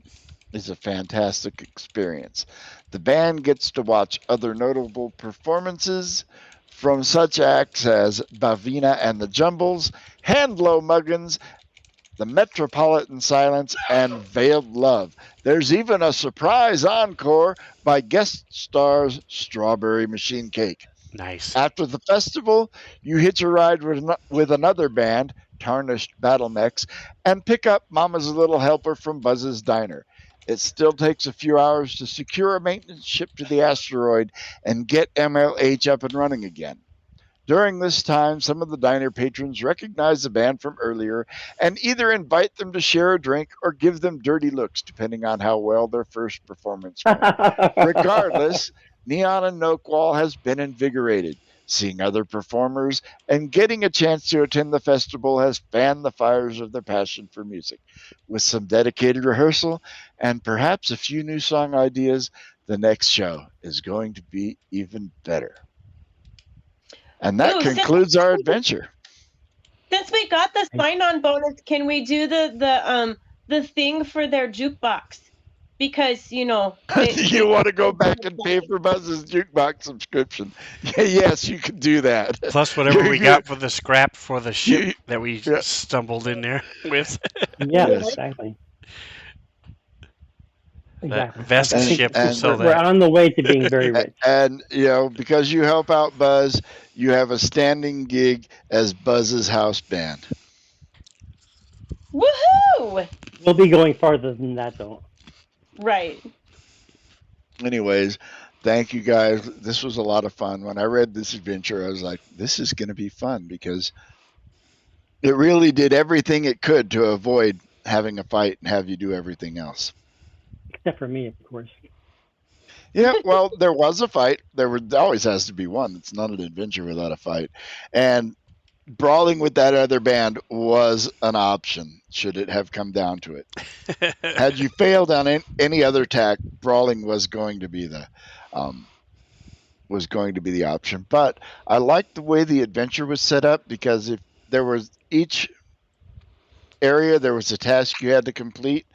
is a fantastic experience. The band gets to watch other notable performances from such acts as Bavina and the Jumbles, Handlow Muggins, the Metropolitan Silence, and Veiled Love. There's even a surprise encore by guest stars Strawberry Machine Cake. Nice. After the festival, you hitch a ride with another band, Tarnished Battle Mechs, and pick up Mama's Little Helper from Buzz's Diner. It still takes a few hours to secure a maintenance ship to the asteroid and get MLH up and running again. During this time, some of the diner patrons recognize the band from earlier and either invite them to share a drink or give them dirty looks, depending on how well their first performance went. Regardless, Neon and Nokwall has been invigorated. Seeing other performers and getting a chance to attend the festival has fanned the fires of their passion for music. With some dedicated rehearsal and perhaps a few new song ideas, the next show is going to be even better. And that concludes our adventure. Since we got the sign-on bonus, can we do the thing for their jukebox? Because you want to go back and pay for Buzz's jukebox subscription. Yes, you can do that. Plus whatever we got for the scrap for the ship that we stumbled in there with. Yeah, exactly. That vest ship, we'll sell that. We're on the way to being very rich. And, because you help out Buzz, you have a standing gig as Buzz's house band. Woohoo! We'll be going farther than that, though. Right. Anyways, thank you guys. This was a lot of fun. When I read this adventure, I was like, this is going to be fun because it really did everything it could to avoid having a fight and have you do everything else. Except for me, of course. Yeah, well, there was a fight. There always has to be one. It's not an adventure without a fight. And brawling with that other band was an option, should it have come down to it. Had you failed on any other tack, brawling was going to be the option. But I liked the way the adventure was set up because if there was each area, there was a task you had to complete.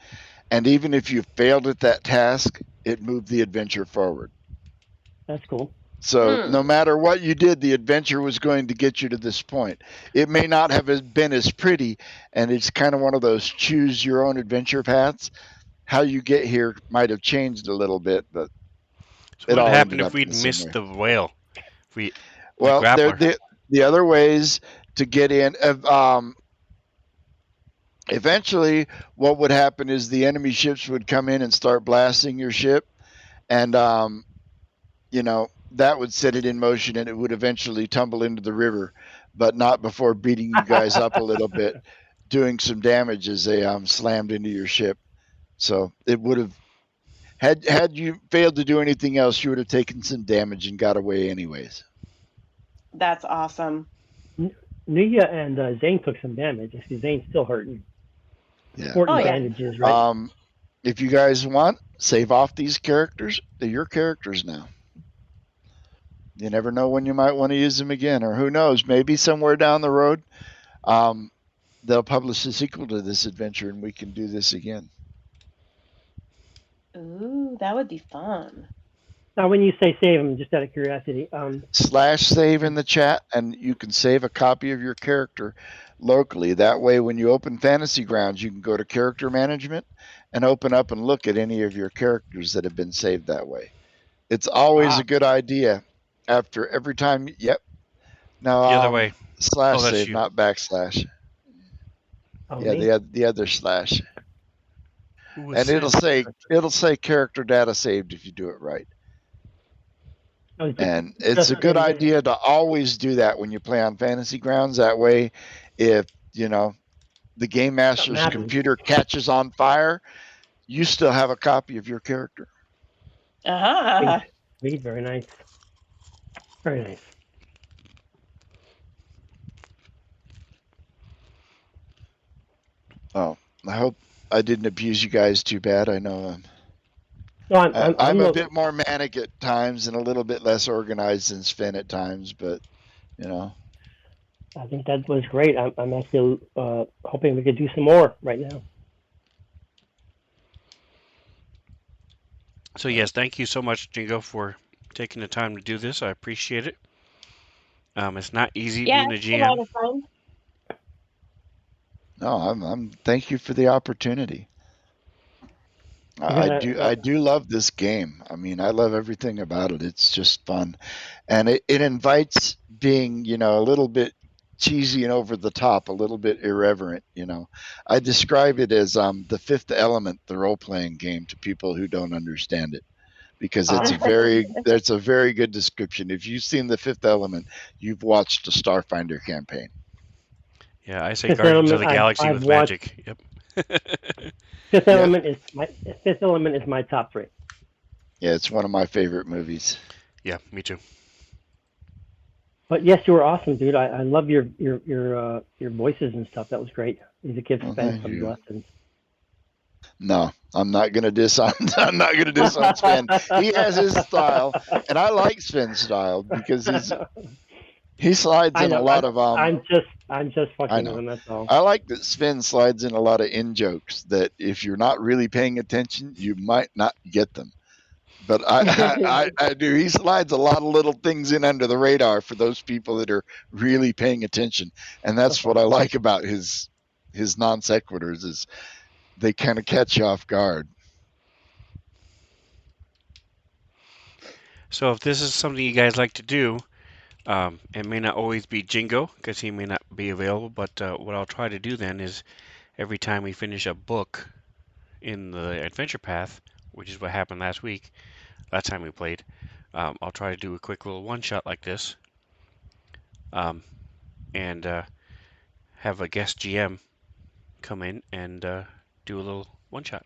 And even if you failed at that task, it moved the adventure forward. That's cool. So no matter what you did, the adventure was going to get you to this point. It may not have been as pretty, and it's kind of one of those choose your own adventure paths. How you get here might have changed a little bit, but so what happened if we'd missed the whale? The other ways to get in. Eventually, what would happen is the enemy ships would come in and start blasting your ship, and that would set it in motion, and it would eventually tumble into the river, but not before beating you guys up a little bit, doing some damage as they slammed into your ship. So it would have had you failed to do anything else, you would have taken some damage and got away anyways. That's awesome. Nia and Zane took some damage. I see Zane's still hurting. Yeah. Important bandages, right? If you guys want, save off these characters. They're your characters now. You never know when you might want to use them again, or who knows, maybe somewhere down the road, they'll publish a sequel to this adventure and we can do this again. Ooh, that would be fun. Now, when you say save them, just out of curiosity, /save in the chat, and you can save a copy of your character locally. That way, when you open Fantasy Grounds, you can go to Character Management and open up and look at any of your characters that have been saved that way. It's always a good idea. After every time, No, the other way. /save, not /. Yeah, the other /. And it'll say character data saved if you do it right. And it's a good idea to always do that when you play on Fantasy Grounds. That way, if the Game Master's computer catches on fire, you still have a copy of your character. Sweet, very nice. Very nice. Oh, I hope I didn't abuse you guys too bad. I know No, I'm a bit more manic at times and a little bit less organized than Sven at times, but you know. I think that was great. I'm actually hoping we could do some more right now. So yes, thank you so much, Jingo, for taking the time to do this. I appreciate it. It's not easy Yeah, being a it's a lot GM. of fun. No, I'm thank you for the opportunity. Gotta, I do love this game. I mean, I love everything about it. It's just fun. And it invites being, a little bit cheesy and over the top, a little bit irreverent. I describe it as the Fifth Element, the role playing game, to people who don't understand it. Because that's a very good description. If you've seen the Fifth Element, you've watched a Starfinder campaign. Yeah, I say Fifth Guardians of Element. the Galaxy I've with watched. magic. Yep. Fifth Yeah, Element is my top 3. yeah, it's one of my favorite movies. Yeah, me too. But yes, you were awesome, dude. I love your voices and stuff. That was great. You could give Well, Sven thank some you. lessons. No, I'm not gonna diss on I'm not gonna diss on Sven. He has his style, and I like Sven's style because he slides I in a know. lot of I'm just I fucking with know. him. That's all. I like that Sven slides in a lot of in jokes that if you're not really paying attention, you might not get them. But I do. He slides a lot of little things in under the radar for those people that are really paying attention, and that's what I like about his non sequiturs is they kind of catch you off guard. So if this is something you guys like to do, it may not always be Jingo because he may not be available. But what I'll try to do then is every time we finish a book in the adventure path, which is what happened last week, last time we played, I'll try to do a quick little one shot like this, and have a guest GM come in and do a little one shot.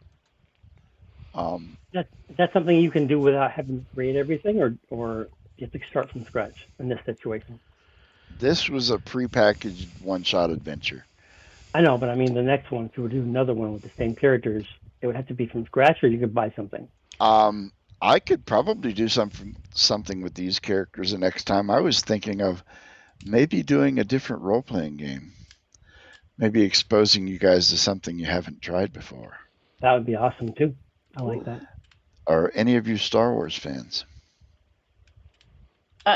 That's something you can do without having to create everything, or you have to start from scratch in this situation. This was a prepackaged one-shot adventure. I know, but I mean the next one, if you were to do another one with the same characters, it would have to be from scratch, or you could buy something. I could probably do something with these characters the next time. I was thinking of maybe doing a different role-playing game. Maybe exposing you guys to something you haven't tried before. That would be awesome too. I like that. Are any of you Star Wars fans?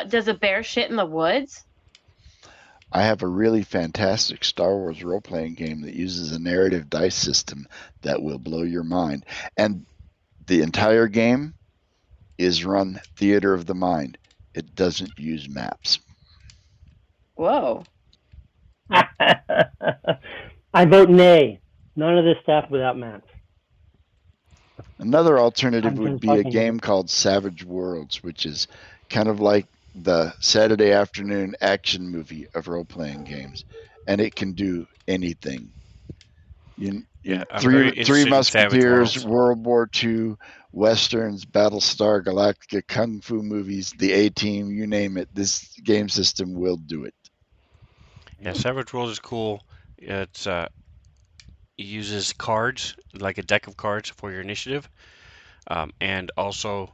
Does a bear shit in the woods? I have a really fantastic Star Wars role-playing game that uses a narrative dice system that will blow your mind. And the entire game is run theater of the mind. It doesn't use maps. Whoa. I vote nay. None of this stuff without maps. Another alternative I'm would just be a fucking with game it. called Savage Worlds, which is kind of like the Saturday afternoon action movie of role-playing games, and it can do anything. Yeah, I'm Three very interested in Savage Musketeers, Worlds. World War II, Westerns, Battlestar Galactica, Kung Fu movies, the A-Team, you name it. This game system will do it. Yeah, Savage Worlds is cool. It's it uses cards, like a deck of cards for your initiative, and also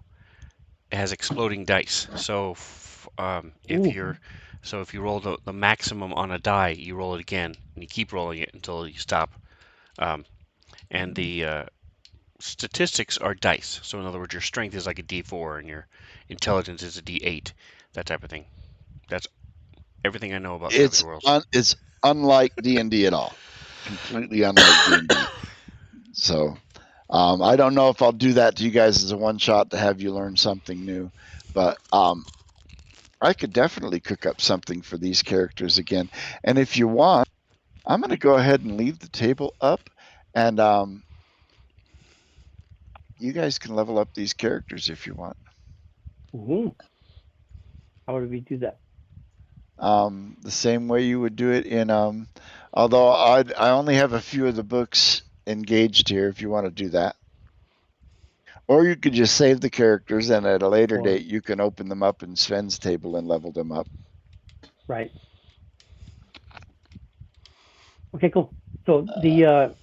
it has exploding dice. So if Ooh. you roll the maximum on a die, you roll it again, and you keep rolling it until you stop. Um, and the statistics are dice. So in other words, your strength is like a D4, and your intelligence is a D8, that type of thing. That's everything I know about Savage Worlds. It's unlike D&D at all. Completely unlike D&D. So I don't know if I'll do that to you guys as a one shot to have you learn something new, but I could definitely cook up something for these characters again. And if you want, I'm going to go ahead and leave the table up, and you guys can level up these characters if you want. Mm-hmm. How would we do that? The same way you would do it in, although I only have a few of the books engaged here if you want to do that. Or you could just save the characters, and at a later Or- date, you can open them up in Sven's table and level them up. Right. Okay, cool. So the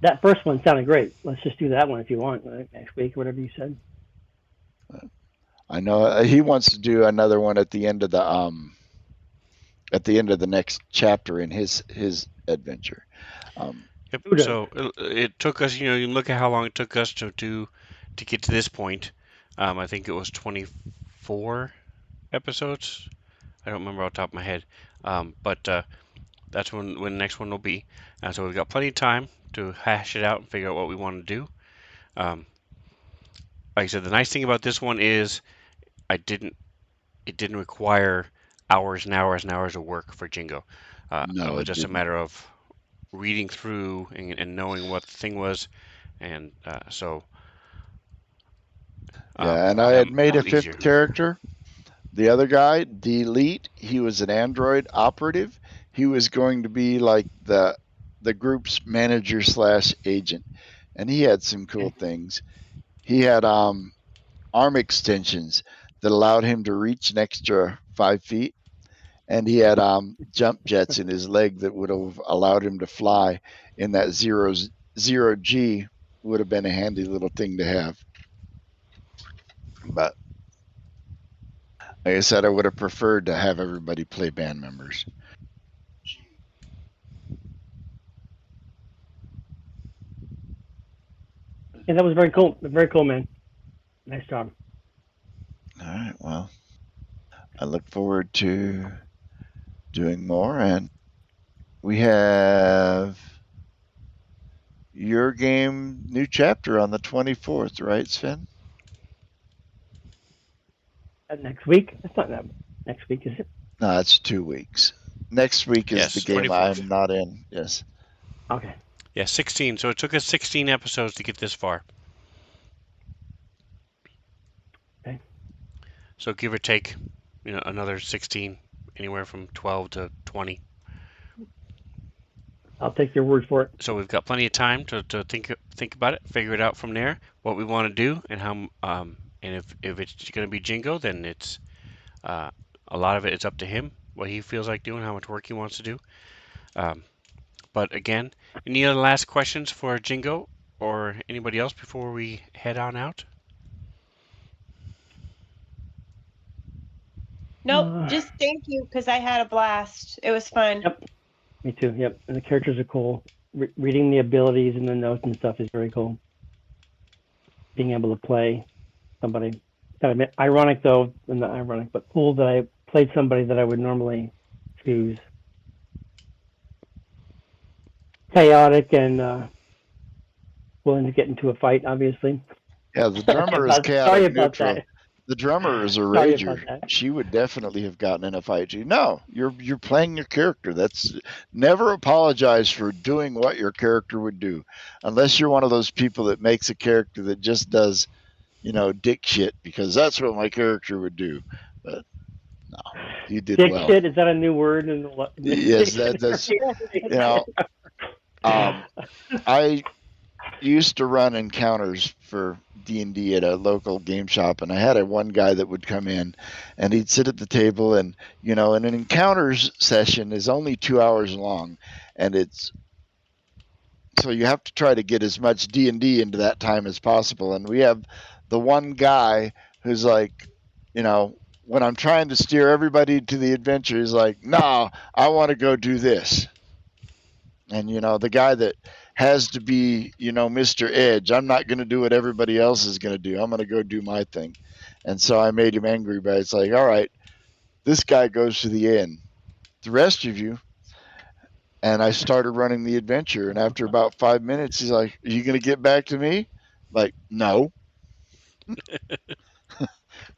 that first one sounded great. Let's just do that one if you want next week, whatever you said. I know he wants to do another one at the end of the next chapter in his adventure. Yep. Who does? So it took us, you look at how long it took us to get to this point. I think it was 24 episodes. I don't remember off the top of my head. But that's when the next one will be. So we've got plenty of time to hash it out and figure out what we want to do. Like I said, the nice thing about this one is it didn't require hours and hours and hours of work for Jingo. No, it was it just didn't. a matter of reading through and knowing what the thing was, and so. Yeah, and I had made a fifth easier. character. The other guy, Delete, he was an android operative. He was going to be like the group's manager / agent, and he had some cool things. He had arm extensions that allowed him to reach an extra 5 feet, and he had jump jets in his leg that would have allowed him to fly in that zero G. Would have been a handy little thing to have. But like I said, I would have preferred to have everybody play band members. Yeah, that was very cool. Very cool, man. Nice job. All right. Well, I look forward to doing more, and we have your game new chapter on the 24th, right, Sven? Next week? That's not that next week, is it? No, it's 2 weeks. Next week is Yes, the game 24th. I'm not in. Yes. Okay. Yeah, 16. So it took us 16 episodes to get this far. Okay. So give or take, another 16, anywhere from 12 to 20. I'll take your word for it. So we've got plenty of time to think about it, figure it out from there, what we want to do, and how and if it's going to be Jingo, then it's a lot of it is up to him, what he feels like doing, how much work he wants to do. But again, any other last questions for Jingo or anybody else before we head on out? Nope, just thank you because I had a blast. It was fun. Yep. Me too. Yep. And the characters are cool. Reading the abilities and the notes and stuff is very cool. Being able to play somebody. Kind of ironic though, not ironic, but cool that I played somebody that I would normally choose. Chaotic and willing to get into a fight, obviously. Yeah, the drummer is chaotic Sorry about neutral. that. The drummer is a Sorry about rager. that. She would definitely have gotten in a fight. No, you're playing your character. That's never apologize for doing what your character would do, unless you're one of those people that makes a character that just does, dick shit because that's what my character would do. But no, you did Dick well. shit, is that a new word in the Yes, that's I used to run encounters for D&D at a local game shop, and I had one guy that would come in and he'd sit at the table, and and an encounters session is only 2 hours long, and so you have to try to get as much D&D into that time as possible. And we have the one guy who's like, when I'm trying to steer everybody to the adventure, he's like, "No, I want to go do this." And the guy that has to be, Mr. Edge. I'm not going to do what everybody else is going to do. I'm going to go do my thing. And so I made him angry, but it's like, all right, this guy goes to the end. The rest of you. And I started running the adventure. And after about 5 minutes, he's like, "Are you going to get back to me?" Like, no.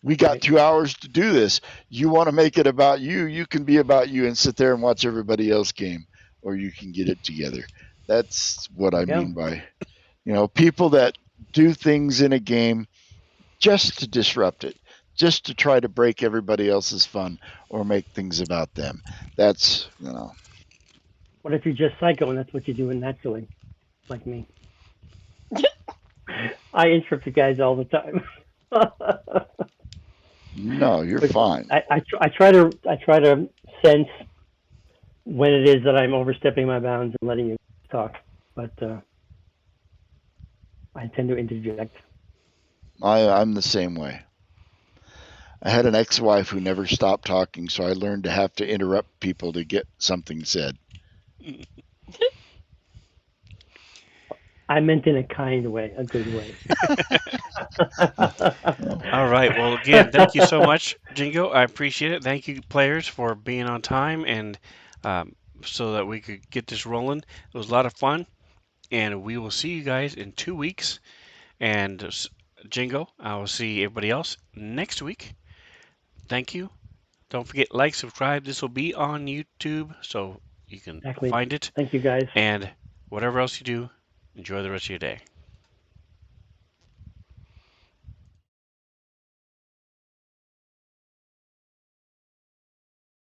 We got 2 hours to do this. You want to make it about you, you can be about you and sit there and watch everybody else game, or you can get it together. That's what I mean by, people that do things in a game just to disrupt it, just to try to break everybody else's fun or make things about them. That's, What if you're just psycho and that's what you're doing naturally, like me? I interrupt you guys all the time. No, you're fine. I try to sense when it is that I'm overstepping my bounds and letting you talk, but I tend to interject. I'm the same way. I had an ex-wife who never stopped talking, so I learned to have to interrupt people to get something said. I meant in a kind way, a good way. All right. Well, again, thank you so much, Jingo. I appreciate it. Thank you, players, for being on time and so that we could get this rolling. It was a lot of fun, and we will see you guys in 2 weeks. And Jingo, I will see everybody else next week. Thank you. Don't forget, like, subscribe. This will be on YouTube, so you can Exactly. find it. Thank you, guys. And whatever else you do, enjoy the rest of your day.